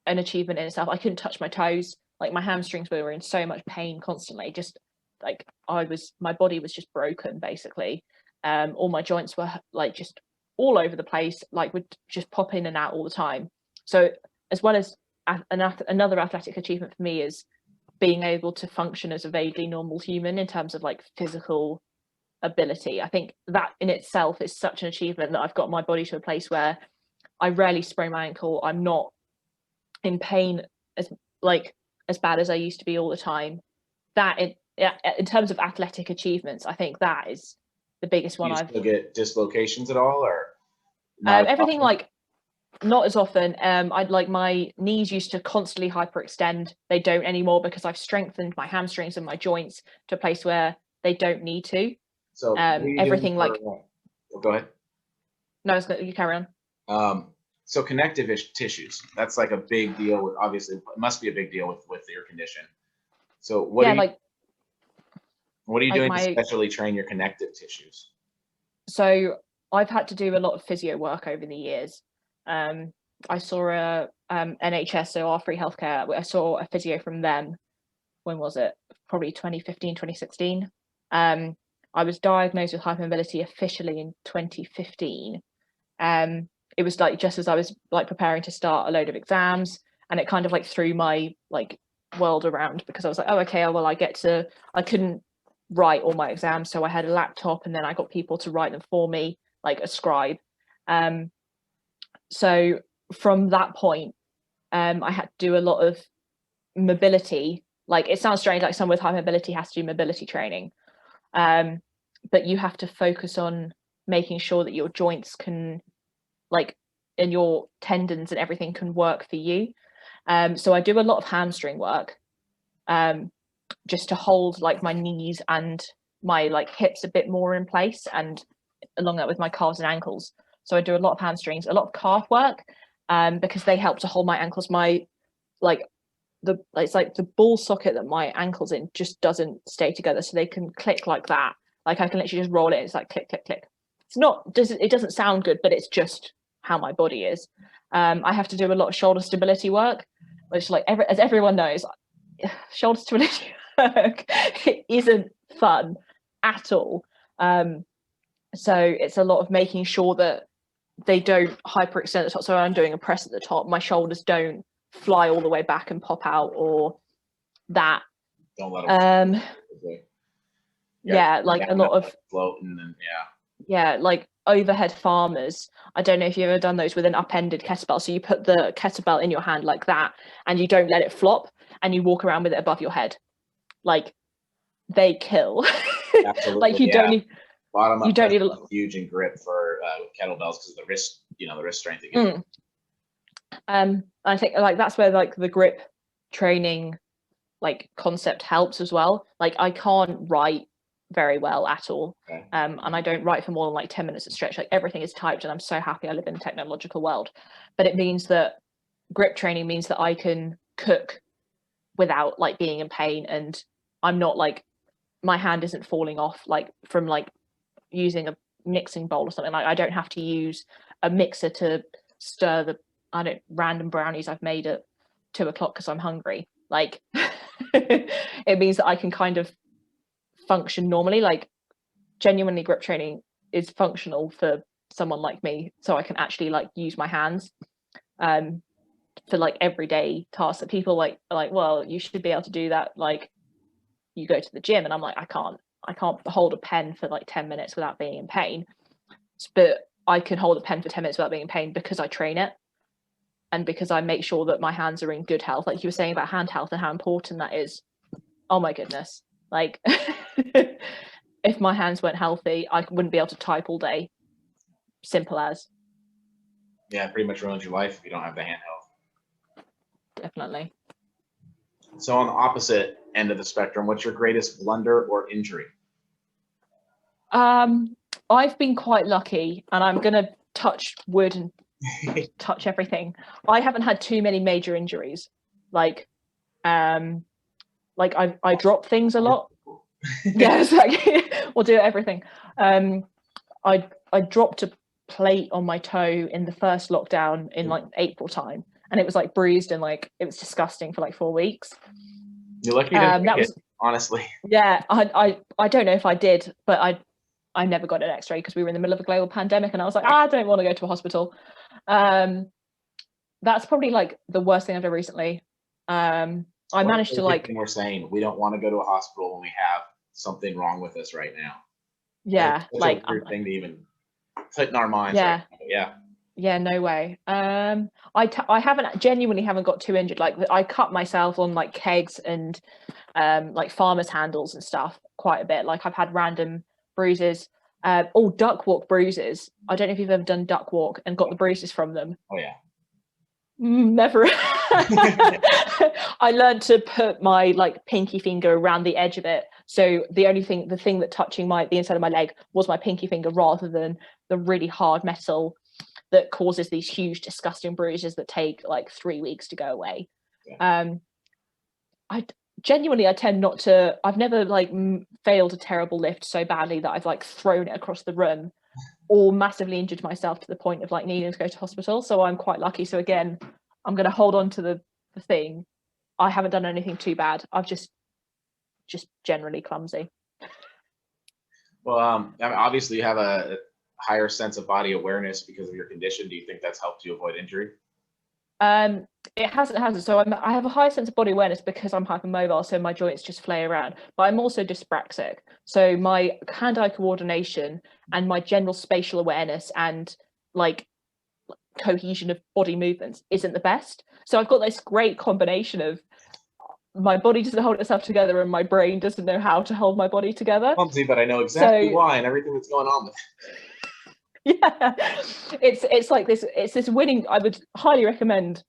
an achievement in itself. I couldn't touch my toes. Like my hamstrings were in so much pain constantly. Just like my body was just broken basically. All my joints were like just all over the place, like would just pop in and out all the time. So as well as another athletic achievement for me is being able to function as a vaguely normal human in terms of like physical ability. I think that in itself is such an achievement that I've got my body to a place where I rarely sprain my ankle. I'm not in pain as as bad as I used to be all the time. That in terms of athletic achievements, I think that is the biggest one. You I've still get dislocations at all, or not? everything like not as often. I'd like my knees used to constantly hyperextend. They don't anymore because I've strengthened my hamstrings and my joints to a place where they don't need to. So what are you doing Everything for, like go ahead. no, you carry on. So connective tissues, that's like a big deal with, obviously it must be a big deal with your condition. So what Yeah, are you like doing to specially train your connective tissues? So I've had to do a lot of physio work over the years. I saw a NHS, so our free healthcare, I saw a physio from them. When was it? Probably 2015, 2016. I was diagnosed with hypermobility officially in 2015. It was like just as I was like preparing to start a load of exams, and it kind of like threw my like world around because I was like, oh, okay, well, I couldn't write all my exams, so I had a laptop and then I got people to write them for me, like a scribe. So from that point, I had to do a lot of mobility. Like it sounds strange, like someone with high mobility has to do mobility training, but you have to focus on making sure that your joints can like and your tendons and everything can work for you. So I do a lot of hamstring work, just to hold like my knees and my like hips a bit more in place, and along that with my calves and ankles. So I do a lot of hamstrings, a lot of calf work, because they help to hold my ankles. My like it's like the ball socket that my ankles in just doesn't stay together, so they can click like that. Like I can literally just roll it. It's like click, click, click. It doesn't sound good, but it's just how my body is. I have to do a lot of shoulder stability work, which like as everyone knows, shoulder stability work it isn't fun at all. So it's a lot of making sure that they don't hyperextend at the top. So I'm doing a press at the top, my shoulders don't fly all the way back and pop out, or that. Don't let them yeah, like a lot of floating and like overhead farmers. I don't know if you've ever done those with an upended kettlebell. So you put the kettlebell in your hand like that and you don't let it flop and you walk around with it above your head. Like they kill. Absolutely. Like you don't need bottom up, you don't need a huge in grip for with kettlebells because the wrist, the wrist strength it gives. I think like that's where like the grip training like concept helps as well. Like I can't write very well at all, okay. And I don't write for more than like 10 minutes a stretch. Like everything is typed, and I'm so happy I live in a technological world. But it means that grip training means that I can cook without like being in pain, and I'm not like my hand isn't falling off like from like using a mixing bowl or something. Like I don't have to use a mixer to stir the random brownies I've made at 2 o'clock because I'm hungry. Like it means that I can kind of function normally. Like genuinely grip training is functional for someone like me, so I can actually like use my hands for like everyday tasks that people are like, well, you should be able to do that, like you go to the gym. And I'm like, I can't hold a pen for like 10 minutes without being in pain, but I can hold a pen for 10 minutes without being in pain because I train it, and because I make sure that my hands are in good health. Like you were saying about hand health and how important that is. Oh my goodness. Like if my hands weren't healthy, I wouldn't be able to type all day. Simple as. Yeah, it pretty much ruins your life if you don't have the hand health. Definitely. So on the opposite end of the spectrum, what's your greatest blunder or injury? I've been quite lucky, and I'm gonna touch wood and touch everything. I haven't had too many major injuries. Like I drop things a lot. Yeah, exactly. We'll do everything. I dropped a plate on my toe in the first lockdown in like April time, and it was like bruised and like it was disgusting for like 4 weeks. You're lucky you didn't break it, honestly. Yeah, I don't know if I did, but I never got an X-ray because we were in the middle of a global pandemic, and I was like, I don't want to go to a hospital. That's probably like the worst thing I've done recently. I managed to like. We're saying we don't want to go to a hospital when we have something wrong with us right now. Yeah, that's like a weird thing to even put in our minds. Yeah, right now. Yeah. Yeah, no way. I genuinely haven't got too injured. Like I cut myself on like kegs and like farmers handles and stuff quite a bit. Like I've had random bruises. Duck walk bruises. I don't know if you've ever done duck walk and got the bruises from them. Oh yeah. Never. I learned to put my like pinky finger around the edge of it, so the thing that touching the inside of my leg was my pinky finger rather than the really hard metal that causes these huge disgusting bruises that take like 3 weeks to go away. Yeah. I tend not to. I've never like failed a terrible lift so badly that I've like thrown it across the room or massively injured myself to the point of like needing to go to hospital. So I'm quite lucky. So again, I'm going to hold on to the thing. I haven't done anything too bad. I've just generally clumsy. Well, I mean, obviously you have a higher sense of body awareness because of your condition. Do you think that's helped you avoid injury? It hasn't. So I have a high sense of body awareness because I'm hypermobile, so my joints just flay around. But I'm also dyspraxic, so my hand-eye coordination and my general spatial awareness and like cohesion of body movements isn't the best. So I've got this great combination of my body doesn't hold itself together and my brain doesn't know how to hold my body together. Clumsy, but I know exactly why and everything that's going on with it. Yeah, it's like this. It's this winning. I would highly recommend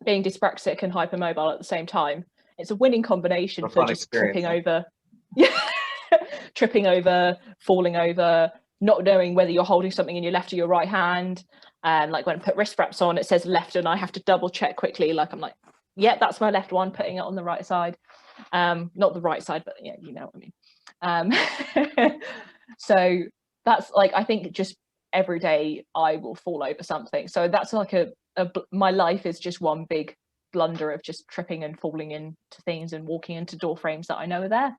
being dyspraxic and hypermobile at the same time. It's a winning combination for just tripping over. Yeah, tripping over, falling over, not knowing whether you're holding something in your left or your right hand. And like when I put wrist wraps on, it says left, and I have to double check quickly. Like I'm like, yeah, that's my left one. Putting it on the right side, not the right side, but yeah, you know what I mean. So that's like, I think just every day I will fall over something. So that's like my life is just one big blunder of just tripping and falling into things and walking into door frames that I know are there.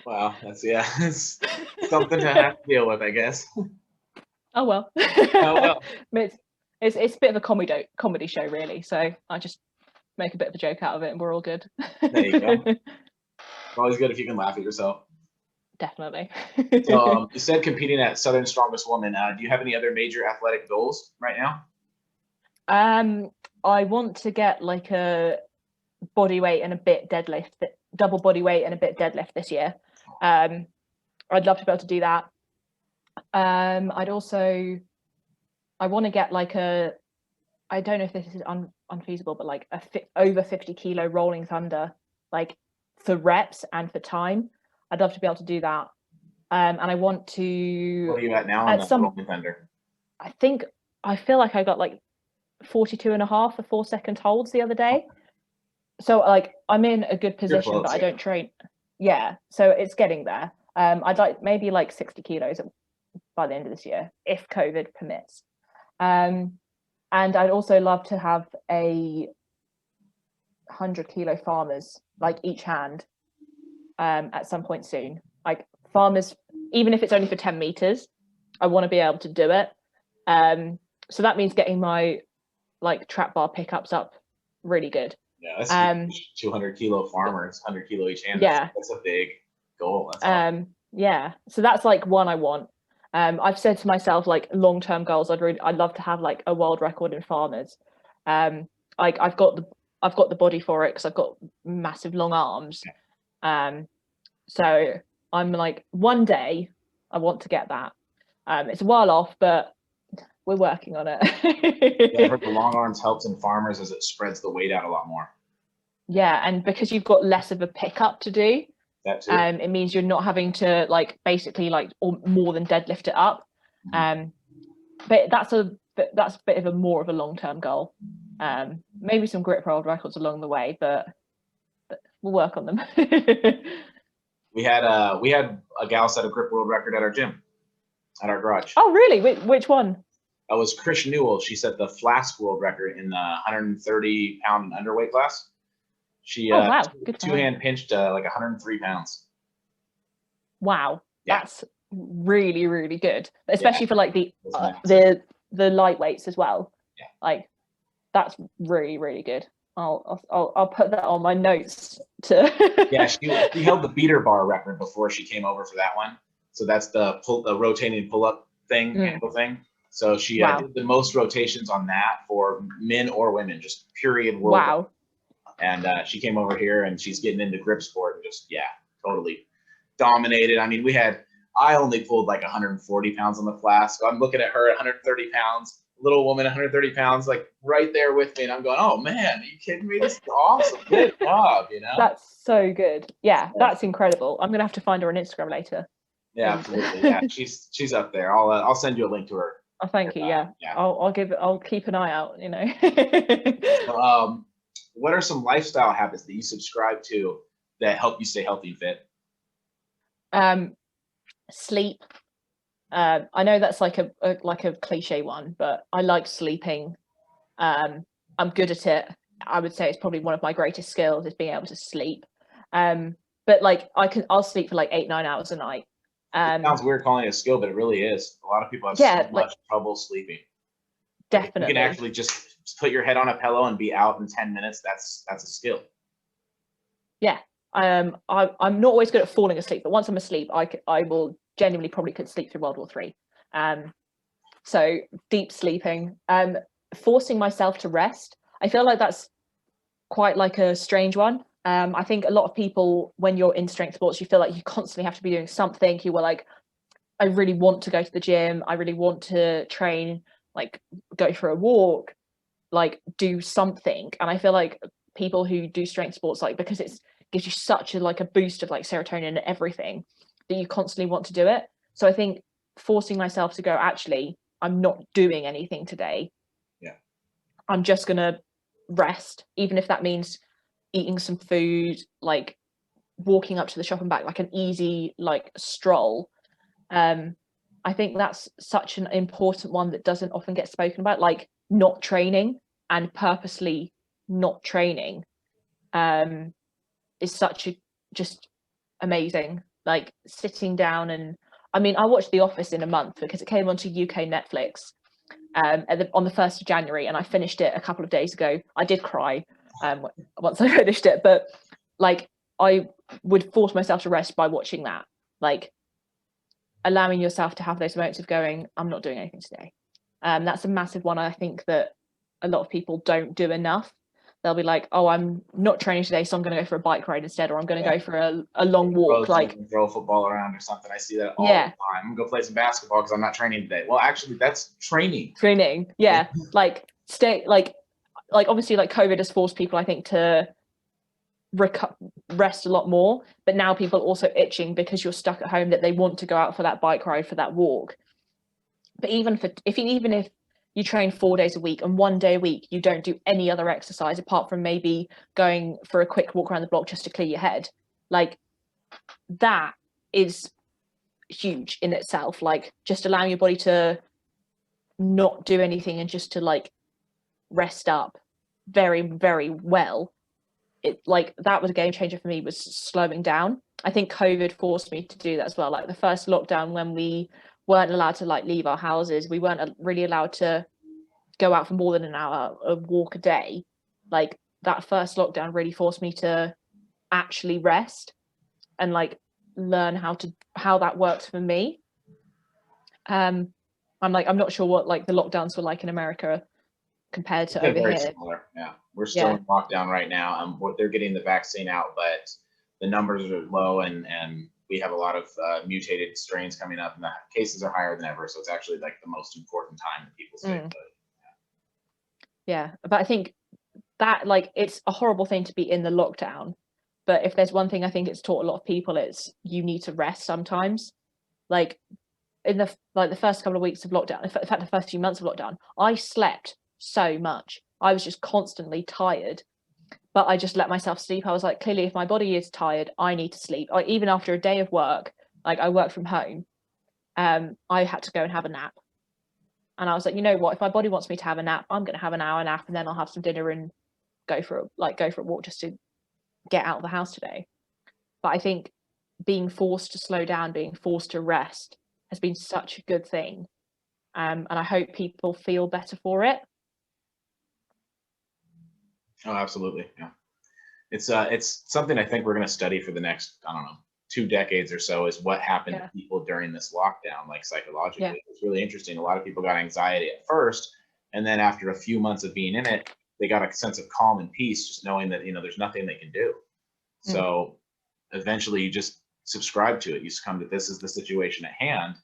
Wow, it's something to have to deal with, I guess. Oh well. Oh well. It's a bit of a comedy show, really. So I just make a bit of a joke out of it, and we're all good. There you go. It's always good if you can laugh at yourself. Definitely. So you said competing at Southern Strongest Woman. Do you have any other major athletic goals right now? I want to get like a body weight and a bit deadlift, double body weight and a bit deadlift this year. I'd love to be able to do that. I want to get like I don't know if this is unfeasible, but like over 50 kilo rolling thunder, like for reps and for time. I'd love to be able to do that. And I want to. What are you at now on that rolling thunder? I feel like I got like 42.5 for 4-second holds the other day. So like I'm in a good position, but I don't train. Yeah, so it's getting there. I'd like maybe like 60 kilos by the end of this year, if COVID permits. And I'd also love to have a 100 kilo farmers, like each hand, at some point soon. Like farmers, even if it's only for 10 meters, I want to be able to do it. So that means getting my like trap bar pickups up really good. Yeah, that's 200 kilo farmers, 100 kilo each hand. Yeah. That's a big goal. That's awesome. Yeah. So that's like one I want. I've said to myself, like, long-term goals, I'd love to have like a world record in farmers. Like I've got the body for it because I've got massive long arms. So I'm like, one day I want to get that. It's a while off, but we're working on it. Yeah, I've heard the long arms helps in farmers as it spreads the weight out a lot more. Yeah, and because you've got less of a pickup to do, That too. it means you're not having to like basically like or more than deadlift it up. But that's a bit of a more of a long-term goal. Maybe some grip world records along the way, but we'll work on them. We had a gal set a grip world record at our gym, at our garage. Oh, really? Which one? That was Chris Newell. She set the flask world record in the 130 pound underweight class. She wow. Good two-hand pinched like 103 pounds. Wow, yeah. That's really, really good, especially for like the lightweights as well. Yeah, like that's really, really good. I'll put that on my notes to. Yeah, she held the beater bar record before she came over for that one. So that's the rotating pull-up thing, handle thing. So she did the most rotations on that for men or women, just period. Wow. And she came over here and she's getting into grip sport and just, totally dominated. I mean, I only pulled like 140 pounds on the flask. So I'm looking at her at 130 pounds, little woman, 130 pounds, like right there with me. And I'm going, oh man, are you kidding me? This is awesome. Good job, That's so good. Yeah, that's incredible. I'm going to have to find her on Instagram later. Yeah, absolutely. Yeah, she's up there. I'll send you a link to her. Oh, thank you. Yeah. I'll keep an eye out, So, what are some lifestyle habits that you subscribe to that help you stay healthy and fit? Sleep. I know that's like a cliche one, but I like sleeping. I'm good at it. I would say it's probably one of my greatest skills is being able to sleep. But like I'll sleep for like 8-9 hours a night. It sounds weird calling it a skill, but it really is. A lot of people have so much trouble sleeping. Definitely. Like, you can actually just put your head on a pillow and be out in 10 minutes. That's a skill. Yeah. I'm not always good at falling asleep, but once I'm asleep, I will genuinely probably could sleep through World War III. So deep sleeping, forcing myself to rest. I feel like that's quite like a strange one. I think a lot of people, when you're in strength sports, you feel like you constantly have to be doing something. You were like, I really want to go to the gym. I really want to train, like go for a walk, like do something. And I feel like people who do strength sports, like because it gives you such a boost of like serotonin and everything, that you constantly want to do it. So I think forcing myself to go, actually, I'm not doing anything today. Yeah. I'm just gonna rest, even if that means eating some food, like walking up to the shop and back, like an easy like stroll. I think that's such an important one that doesn't often get spoken about, like not training and purposely not training is such a just amazing. Like sitting down and I mean, I watched The Office in a month because it came onto UK Netflix on the 1st of January, and I finished it a couple of days ago. I did cry once I finished it, but like I would force myself to rest by watching that, like allowing yourself to have those moments of going, I'm not doing anything today. That's a massive one. I think that a lot of people don't do enough. They'll be like, oh, I'm not training today, so I'm going to go for a bike ride instead, or I'm going to go for a long walk. Like throw a football around or something. I see that all the time. I'm going to go play some basketball because I'm not training today. Well, actually, that's training. Yeah. Like stay like obviously like COVID has forced people, I think, to rest a lot more, but now people are also itching because you're stuck at home that they want to go out for that bike ride, for that walk. But even if you train 4 days a week and 1 day a week you don't do any other exercise apart from maybe going for a quick walk around the block just to clear your head, like that is huge in itself. Like just allowing your body to not do anything and just to like rest up very, very well. It like that was a game changer for me, was slowing down. I think COVID forced me to do that as well. Like the first lockdown, when we weren't allowed to like leave our houses, we weren't really allowed to go out for more than an hour, a walk a day. Like that first lockdown really forced me to actually rest and like learn how that works for me. I'm not sure what like the lockdowns were like in America compared to over very here. similar. Yeah, we're still in lockdown right now. What they're getting the vaccine out, but the numbers are low, and we have a lot of mutated strains coming up, and the cases are higher than ever. So it's actually like the most important time that people stay put. Yeah, but I think that like it's a horrible thing to be in the lockdown, but if there's one thing I think it's taught a lot of people, it's you need to rest sometimes. Like in the first couple of weeks of lockdown, in fact the first few months of lockdown, I slept so much. I was just constantly tired, but I just let myself sleep. I was like, clearly if my body is tired, I need to sleep. Like even after a day of work, like I work from home, I had to go and have a nap. And I was like, you know what, if my body wants me to have a nap, I'm going to have an hour nap, and then I'll have some dinner and go for a walk just to get out of the house today. But I think being forced to slow down, being forced to rest has been such a good thing. And I hope people feel better for it. Oh, absolutely. Yeah. It's something I think we're going to study for the next, I don't know, 2 decades or so, is what happened to people during this lockdown, like psychologically. Yeah. It's really interesting. A lot of people got anxiety at first, and then after a few months of being in it, they got a sense of calm and peace, just knowing that, there's nothing they can do. So eventually you just subscribe to it. You succumb to, this is the situation at hand.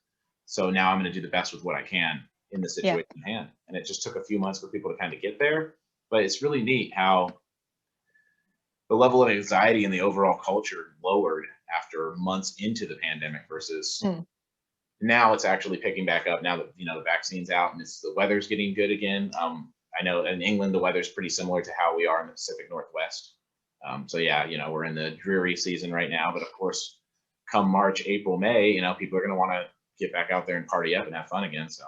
So now I'm going to do the best with what I can in the situation at hand. And it just took a few months for people to kind of get there. But it's really neat how the level of anxiety in the overall culture lowered after months into the pandemic versus now it's actually picking back up now that, the vaccine's out and the weather's getting good again. I know in England, the weather's pretty similar to how we are in the Pacific Northwest. So yeah, we're in the dreary season right now, but of course, come March, April, May, people are going to want to get back out there and party up and have fun again. So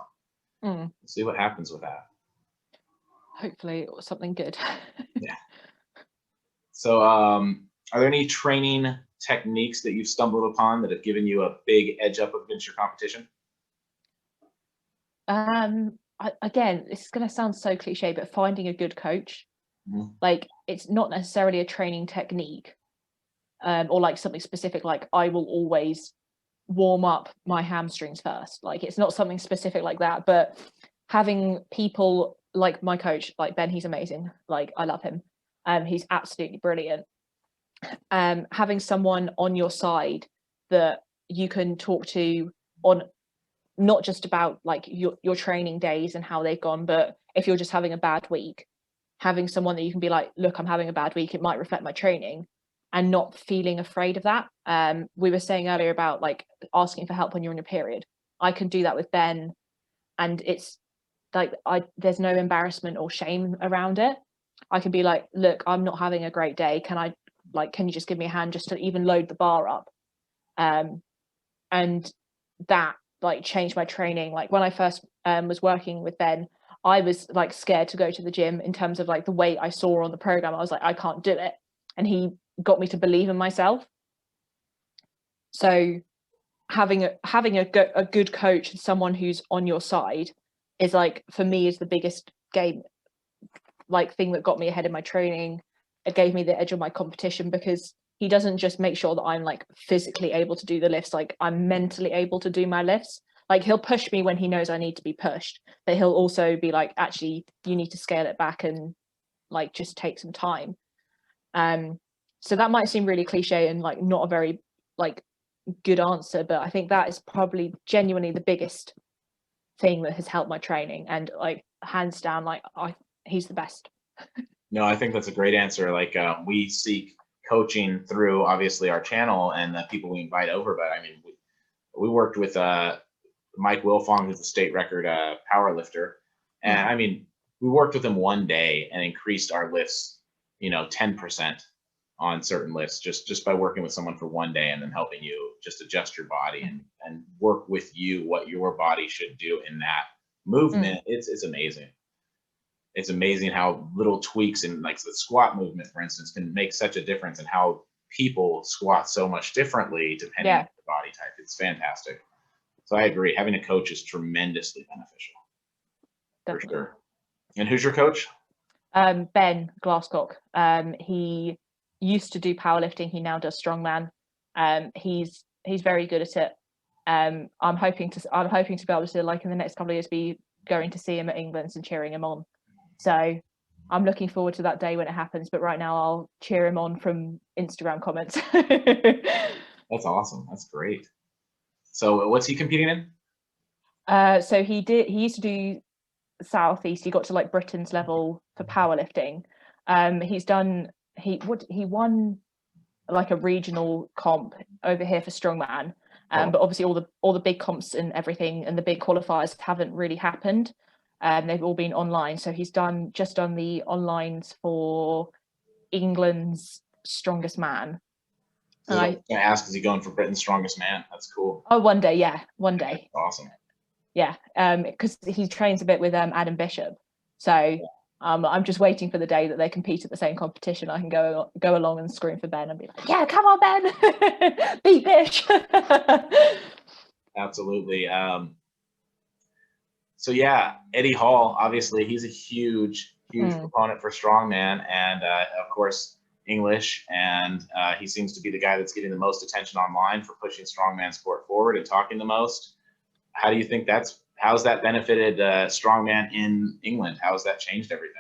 we'll see what happens with that. Hopefully something good. Yeah. So are there any training techniques that you've stumbled upon that have given you a big edge up against your competition? Again, this is going to sound so cliche, but finding a good coach. Like it's not necessarily a training technique or like something specific, like I will always warm up my hamstrings first. Like it's not something specific like that, but having people like my coach, like Ben, he's amazing. Like I love him. He's absolutely brilliant. Having someone on your side that you can talk to on not just about like your training days and how they've gone, but if you're just having a bad week, having someone that you can be like, look, I'm having a bad week, it might reflect my training, and not feeling afraid of that. We were saying earlier about like asking for help when you're in your period. I can do that with Ben, and it's like there's no embarrassment or shame around it. I can be like, look, I'm not having a great day. Can you just give me a hand just to even load the bar up? And that like changed my training. Like when I first was working with Ben, I was like scared to go to the gym in terms of like the weight I saw on the program. I was like, I can't do it. And he got me to believe in myself. So having a good coach and someone who's on your side is like, for me, is the biggest game, like thing that got me ahead in my training. It gave me the edge of my competition because he doesn't just make sure that I'm like physically able to do the lifts, like I'm mentally able to do my lifts. Like he'll push me when he knows I need to be pushed, but he'll also be like, actually, you need to scale it back and like just take some time. So that might seem really cliche and like not a very like good answer, but I think that is probably genuinely the biggest thing that has helped my training, and like hands down, like he's the best. No, I think that's a great answer. Like we seek coaching through obviously our channel and the people we invite over, but I mean, we worked with Mike Wilfong, who's a state record power lifter, and I mean, we worked with him one day and increased our lifts, 10% on certain lifts just by working with someone for one day and then helping you just adjust your body and work with you what your body should do in that movement. It's amazing. It's amazing how little tweaks in like the squat movement, for instance, can make such a difference in how people squat so much differently depending on the body type. It's fantastic. So I agree. Having a coach is tremendously beneficial. Definitely. For sure. And who's your coach? Ben Glasscock. He used to do powerlifting. He now does strongman. He's very good at it. I'm hoping to be able to, like, in the next couple of years, be going to see him at England's and cheering him on. So I'm looking forward to that day when it happens. But right now, I'll cheer him on from Instagram comments. That's awesome. That's great. So what's he competing in? So he used to do Southeast. He got to like Britain's level for powerlifting. He won like a regional comp over here for strongman. But obviously all the big comps and everything and the big qualifiers haven't really happened. They've all been online. So he's just done the onlines for England's Strongest Man. So I was going to ask, is he going for Britain's Strongest Man? That's cool. Oh, one day, yeah, one day. That's awesome. Yeah, because he trains a bit with Adam Bishop. So I'm just waiting for the day that they compete at the same competition. I can go along and scream for Ben and be like, yeah, come on, Ben, beat Bish. Absolutely. So yeah, Eddie Hall, obviously he's a huge proponent for strongman, and of course English, and he seems to be the guy that's getting the most attention online for pushing strongman sport forward and talking the most. How do you think how's that benefited strongman in England? How has that changed everything?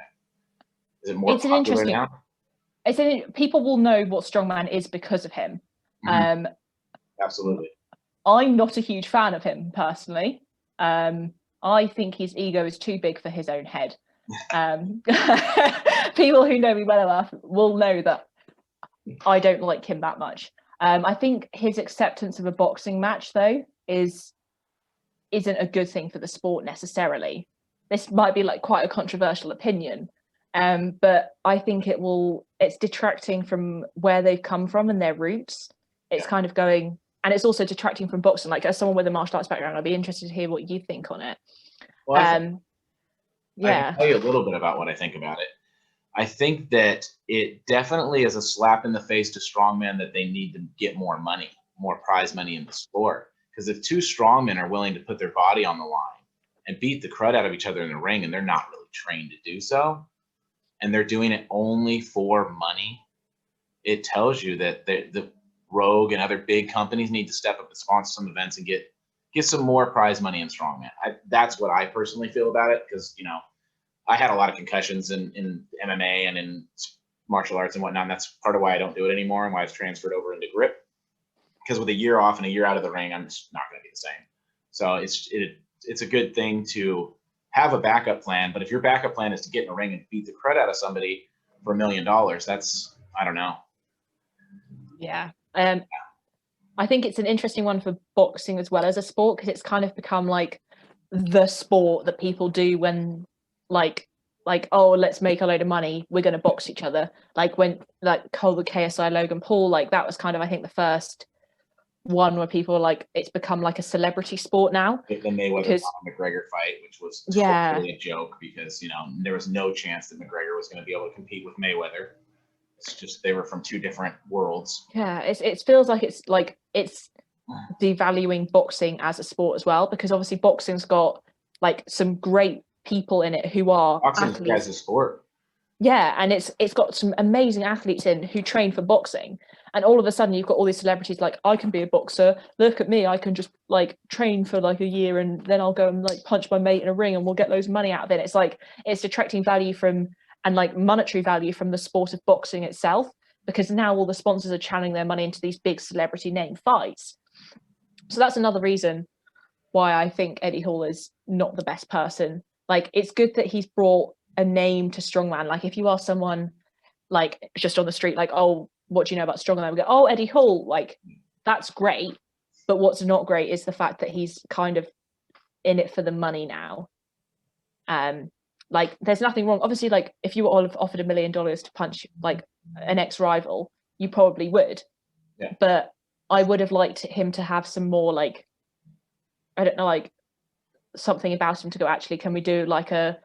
Is it more popular now? People will know what strongman is because of him. Absolutely. I'm not a huge fan of him personally. I think his ego is too big for his own head. People who know me well enough will know that I don't like him that much. I think his acceptance of a boxing match, though, isn't a good thing for the sport necessarily. This might be like quite a controversial opinion, but I think it's detracting from where they've come from and their roots. It's kind of going, and it's also detracting from boxing. Like, as someone with a martial arts background, I'd be interested to hear what you think on it. Well, I can tell you a little bit about what I think about it. I think that it definitely is a slap in the face to strongmen that they need to get more money, more prize money in the sport. Because if two strongmen are willing to put their body on the line and beat the crud out of each other in the ring, and they're not really trained to do so, and they're doing it only for money, it tells you that the Rogue and other big companies need to step up and sponsor some events and get some more prize money in strongman. That's what I personally feel about it, because I had a lot of concussions in MMA and in martial arts and whatnot, and that's part of why I don't do it anymore and why I've transferred over into grip. Because with a year off and a year out of the ring, I'm just not going to be the same. So it's a good thing to have a backup plan. But if your backup plan is to get in a ring and beat the crud out of somebody for $1 million, that's, I don't know. Yeah. I think it's an interesting one for boxing as well as a sport, because it's kind of become like the sport that people do when like, oh, let's make a load of money, we're going to box each other. Like when Cole the KSI Logan Paul, like that was kind of, I think, the first one where people were like, it's become like a celebrity sport now. The Mayweather McGregor fight, which was totally a joke, because there was no chance that McGregor was going to be able to compete with Mayweather. It's just they were from two different worlds. Yeah, it feels like it's devaluing boxing as a sport as well, because obviously boxing's got like some great people in it who are boxing as a sport. Yeah, and it's got some amazing athletes in who train for boxing, and all of a sudden you've got all these celebrities like, I can be a boxer, look at me, I can just like train for like a year and then I'll go and like punch my mate in a ring and we'll get loads of money out of it. It's like it's detracting value from, and like monetary value from, the sport of boxing itself, because now all the sponsors are channeling their money into these big celebrity name fights. So that's another reason why I think Eddie Hall is not the best person. Like, it's good that he's brought a name to strongman. Like, if you ask someone like just on the street, like, oh, what do you know about strongman? We go, oh, Eddie Hall. Like, that's great. But what's not great is the fact that he's kind of in it for the money now. Like, there's nothing wrong. Obviously, like, if you were offered $1 million to punch like an ex-rival, you probably would. Yeah. But I would have liked him to have some more, like, I don't know, like something about him to go, actually, can we do like a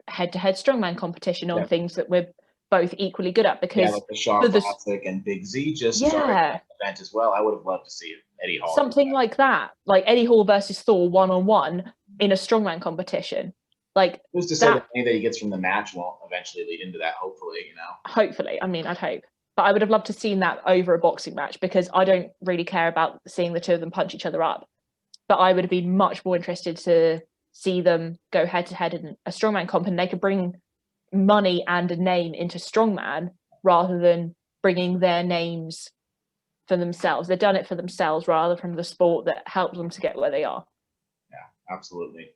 head-to-head strongman competition on things that we're both equally good at? Because like the Shaw Classic and Big Z just started that event as well. I would have loved to see Eddie Hall. Something like that, like Eddie Hall versus Thor 1-on-1 in a strongman competition. Like, who's to say the money that he gets from the match won't eventually lead into that, hopefully, you know? Hopefully. I mean, I'd hope. But I would have loved to seen that over a boxing match, because I don't really care about seeing the two of them punch each other up. But I would be much more interested to see them go head to head in a strongman comp, and they could bring money and a name into strongman rather than bringing their names for themselves. They've done it for themselves rather from the sport that helped them to get where they are. Yeah, absolutely.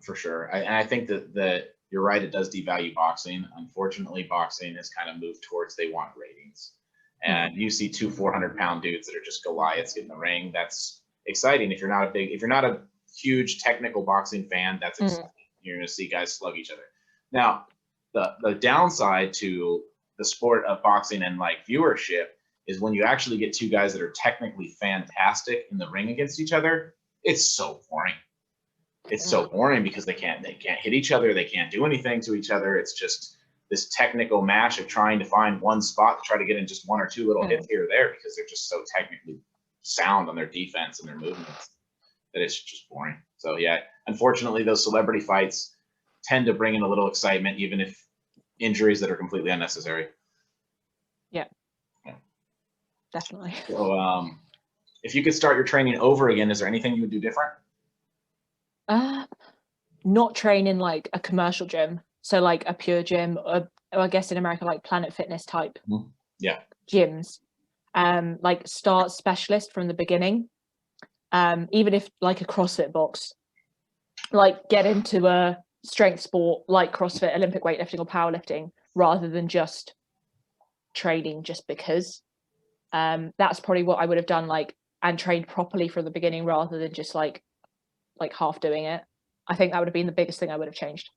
For sure. And I think that you're right, it does devalue boxing. Unfortunately, boxing has kind of moved towards they want ratings. And you see 400-pound dudes that are just Goliaths in the ring. That's exciting. If you're not a huge technical boxing fan, that's exciting. You're going to see guys slug each other. Now, the downside to the sport of boxing and like viewership is when you actually get two guys that are technically fantastic in the ring against each other, it's so boring. It's so boring because they can't hit each other. They can't do anything to each other. It's just this technical match of trying to find one spot to try to get in just one or two little hits here or there, because they're just so technically sound on their defense and their movements that it's just boring. So yeah, unfortunately, those celebrity fights tend to bring in a little excitement, even if injuries that are completely unnecessary. Yeah. Definitely. So if you could start your training over again, is there anything you would do different? Not train in like a commercial gym, so like a pure gym, or I guess in America like Planet Fitness type gyms. Like start specialist from the beginning, even if like a CrossFit box, like get into a strength sport like CrossFit, Olympic weightlifting or powerlifting, rather than just training just because. That's probably what I would have done, like, and trained properly from the beginning rather than just like half doing it. I think that would have been the biggest thing I would have changed.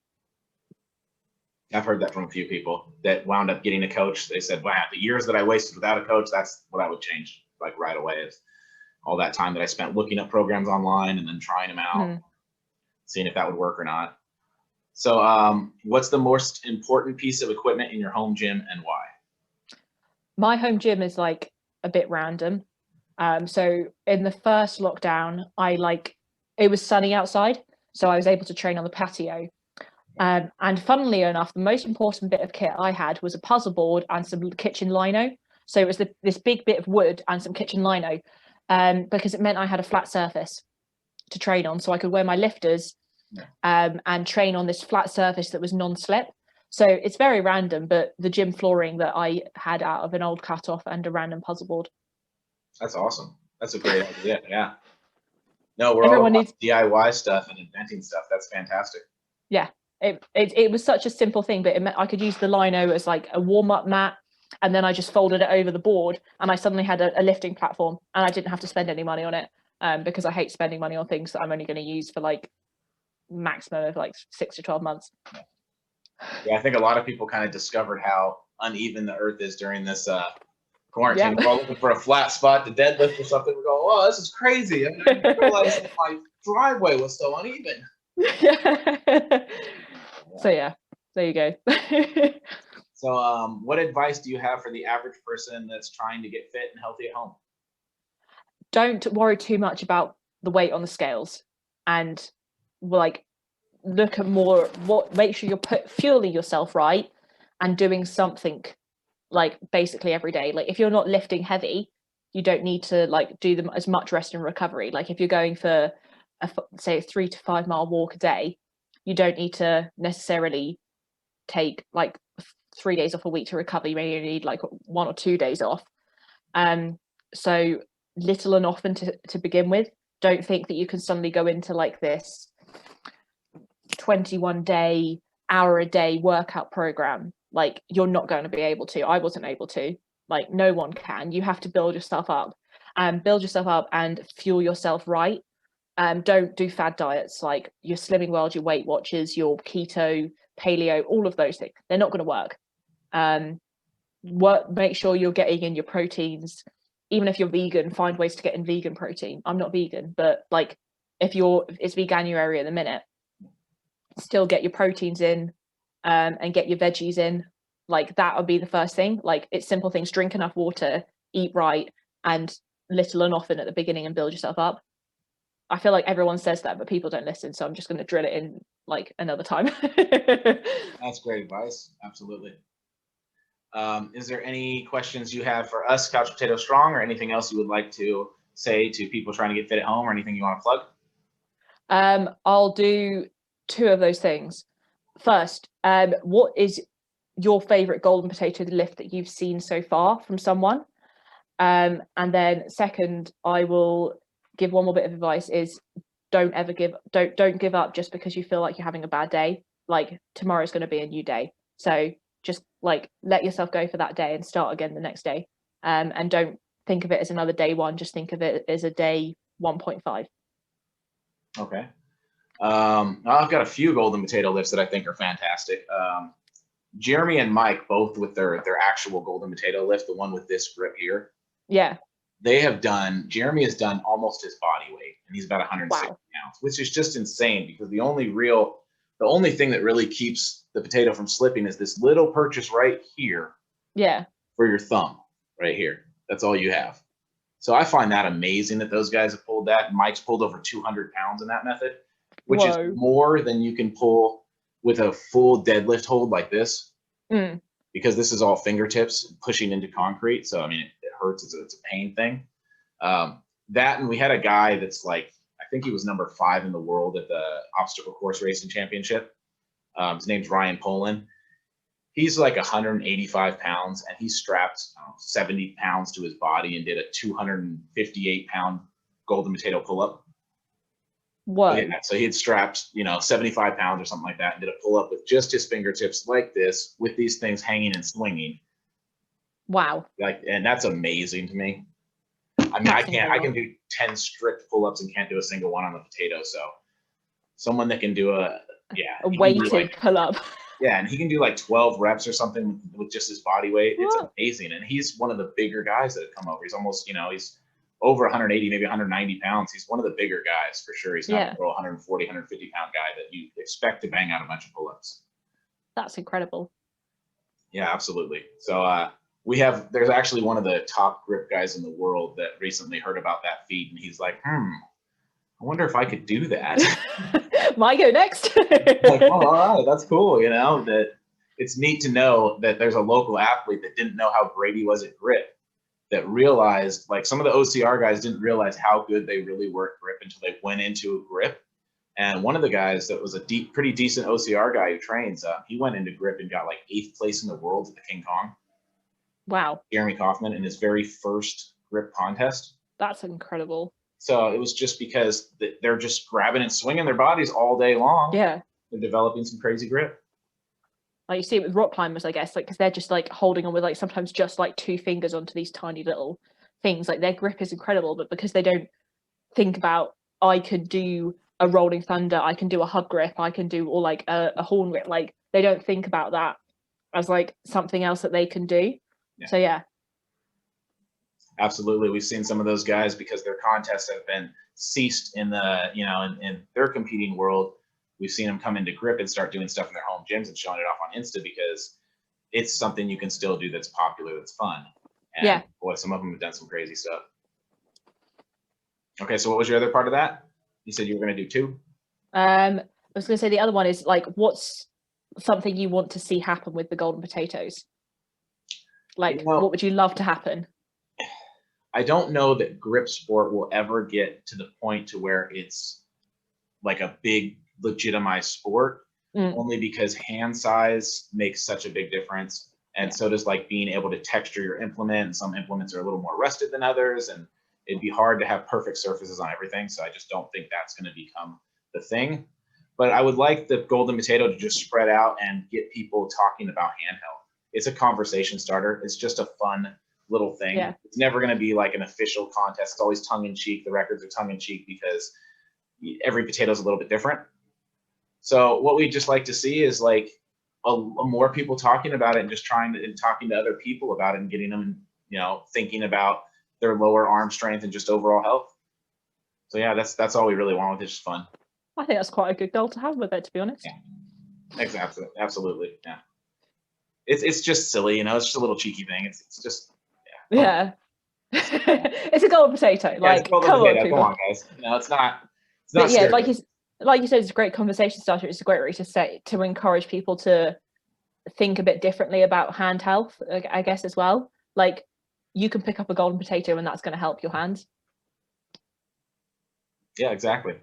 I've heard that from a few people that wound up getting a coach. They said, wow, the years that I wasted without a coach, that's what I would change like right away, is all that time that I spent looking up programs online and then trying them out, seeing if that would work or not. So what's the most important piece of equipment in your home gym and why? My home gym is like a bit random. So in the first lockdown, it was sunny outside, so I was able to train on the patio. And funnily enough, the most important bit of kit I had was a puzzle board and some kitchen lino. So it was this big bit of wood and some kitchen lino, because it meant I had a flat surface to train on, so I could wear my lifters and train on this flat surface that was non-slip. So it's very random, but the gym flooring that I had out of an old cut-off and a random puzzle board. That's awesome. That's a great idea. Yeah. No, we're Everyone all needs DIY stuff and inventing stuff. That's fantastic. Yeah, it was such a simple thing, but it meant I could use the lino as like a warm-up mat, and then I just folded it over the board, and I suddenly had a lifting platform, and I didn't have to spend any money on it, because I hate spending money on things that I'm only going to use for like maximum of like 6 to 12 months. Yeah, I think a lot of people kind of discovered how uneven the earth is during this quarantine. We're all looking for a flat spot to deadlift or something. We're going, oh, this is crazy. I didn't realize that my driveway was so uneven. So yeah, there you go. So what advice do you have for the average person that's trying to get fit and healthy at home? Don't worry too much about the weight on the scales, and like look at make sure you're fueling yourself right and doing something like basically every day. Like if you're not lifting heavy, you don't need to like do them as much rest and recovery. Like if you're going for say a 3 to 5 mile walk a day, you don't need to necessarily take like 3 days off a week to recover. You may need like 1 or 2 days off. So little and often to begin with. Don't think that you can suddenly go into like this 21-day, hour-a-day workout program. Like you're not going to be able to. I wasn't able to. Like no one can. You have to build yourself up and fuel yourself right. Don't do fad diets like your Slimming World, your Weight Watchers, your keto, paleo, all of those things. They're not going to work. Make sure you're getting in your proteins. Even if you're vegan, find ways to get in vegan protein. I'm not vegan, but like if it's Veganuary at the minute, still get your proteins in, and get your veggies in. Like that would be the first thing. Like it's simple things: drink enough water, eat right, and little and often at the beginning, and build yourself up. I feel like everyone says that, but people don't listen. So I'm just going to drill it in like another time. That's great advice. Absolutely. Is there any questions you have for us, Couch Potato Strong, or anything else you would like to say to people trying to get fit at home, or anything you want to plug? I'll do two of those things. First, what is your favorite golden potato lift that you've seen so far from someone? And then second, I will give one more bit of advice is don't give up just because you feel like you're having a bad day. Like tomorrow's going to be a new day. So just like let yourself go for that day and start again the next day. And don't think of it as another day one, just think of it as a day 1.5. Okay. I've got a few golden potato lifts that I think are fantastic. Jeremy and Mike, both with their actual golden potato lift, the one with this grip here. Yeah. Jeremy has done almost his body weight, and he's about 160 pounds, which is just insane because the only thing that really keeps the potato from slipping is this little purchase right here. Yeah. For your thumb, right here. That's all you have. So I find that amazing that those guys have pulled that. Mike's pulled over 200 pounds in that method, which is more than you can pull with a full deadlift hold like this, because this is all fingertips pushing into concrete. So, I mean, it hurts. It's a pain thing. And we had a guy that's like, I think he was number 5 in the world at the obstacle course racing championship. His name's Ryan Poland. He's like 185 pounds, and he strapped 70 pounds to his body and did a 258-pound golden potato pull-up. What? So he had strapped, 75 pounds or something like that, and did a pull-up with just his fingertips like this, with these things hanging and swinging. Wow. And that's amazing to me. I mean, I can do 10 strict pull-ups and can't do a single one on the potato. So someone that can do a weighted pull-up. Yeah, and he can do like 12 reps or something with just his body weight. It's amazing. And he's one of the bigger guys that have come over. He's almost, he's over 180, maybe 190 pounds. He's one of the bigger guys for sure. He's not a 140, 150-pound guy that you expect to bang out a bunch of pull-ups. That's incredible. Yeah, absolutely. So there's actually one of the top grip guys in the world that recently heard about that feat, and he's like, I wonder if I could do that. Might go next. Like, oh, all right, that's cool. That it's neat to know that there's a local athlete that didn't know how great he was at grip, that realized, like, some of the OCR guys didn't realize how good they really were at grip until they went into a grip. And one of the guys that was a pretty decent OCR guy who trains, he went into grip and got like 8th place in the world at the King Kong. Wow. Jeremy Kaufman in his very first grip contest. That's incredible. So it was just because they're just grabbing and swinging their bodies all day long. Yeah. They're developing some crazy grip. Like you see it with rock climbers, I guess, like because they're just like holding on with like sometimes just like 2 fingers onto these tiny little things. Like their grip is incredible, but because they don't think about, I could do a rolling thunder, I can do a hub grip, I can do, or like a horn grip. Like they don't think about that as like something else that they can do. Yeah. So yeah. Absolutely. We've seen some of those guys, because their contests have been ceased in the, in their competing world. We've seen them come into grip and start doing stuff in their home gyms and showing it off on Insta, because it's something you can still do that's popular, that's fun. And boy, some of them have done some crazy stuff. Okay, so what was your other part of that? You said you were going to do 2? I was going to say the other one is like, what's something you want to see happen with the golden potatoes? Like, what would you love to happen? I don't know that grip sport will ever get to the point to where it's like a big legitimized sport, only because hand size makes such a big difference. And so does like being able to texture your implement. And some implements are a little more rusted than others, and it'd be hard to have perfect surfaces on everything. So I just don't think that's going to become the thing. But I would like the golden potato to just spread out and get people talking about handheld. It's a conversation starter. It's just a fun little thing. Yeah. It's never going to be like an official contest. It's always tongue in cheek. The records are tongue in cheek because every potato is a little bit different. So what we just like to see is like a more people talking about it and just talking to other people about it and getting them, thinking about their lower arm strength and just overall health. So yeah, that's all we really want with it. It's just fun. I think that's quite a good goal to have with it, to be honest. Yeah. Exactly. Absolutely. Yeah. It's just silly, it's just a little cheeky thing. It's just yeah. It's a golden potato. Like, come on, guys. It's not. Yeah, like like you said, it's a great conversation starter. It's a great way to encourage people to think a bit differently about hand health, I guess, as well. Like, you can pick up a golden potato and that's going to help your hands. Yeah, exactly.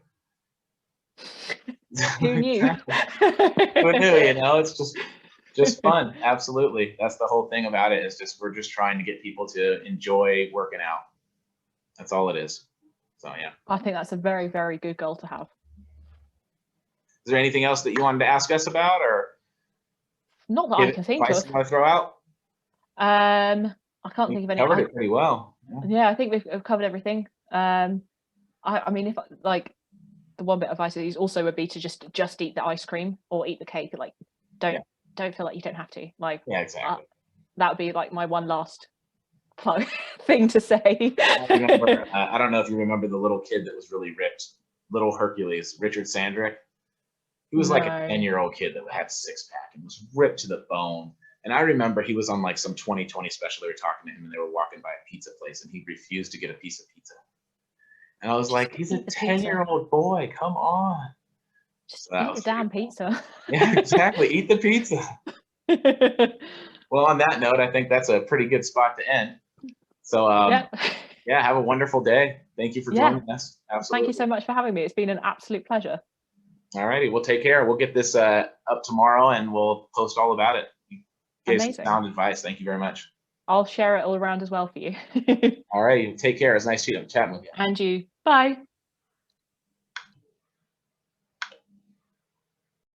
Who knew? Who knew? You know, it's just fun. Absolutely. That's the whole thing about it, is just we're just trying to get people to enjoy working out. That's all it is. So yeah. I think that's a very, very good goal to have. Is there anything else that you wanted to ask us about, or not that I can think of? You want to throw out? I can't think of any. Covered it pretty well. Yeah, I think we've covered everything. I mean, if like the one bit of advice is also would be to just eat the ice cream or eat the cake. Like, don't feel like you don't have to. Like, yeah, exactly. That would be like my one last thing to say. I remember. I don't know if you remember the little kid that was really ripped, little Hercules, Richard Sandrick. He was like a 10-year-old kid that had a six-pack and was ripped to the bone. And I remember he was on like some 20/20 special. They were talking to him and they were walking by a pizza place and he refused to get a piece of pizza. And I was like, he's a 10-year-old boy. Come on. Just eat the damn pizza. Yeah, exactly. Eat the pizza. Well, on that note, I think that's a pretty good spot to end. So, yeah, have a wonderful day. Thank you for joining us. Absolutely. Thank you so much for having me. It's been an absolute pleasure. All righty. Well, take care. We'll get this up tomorrow and we'll post all about it. You gave some sound advice. Thank you very much. I'll share it all around as well for you. All right. Take care. It's nice chatting with you. And you. Bye.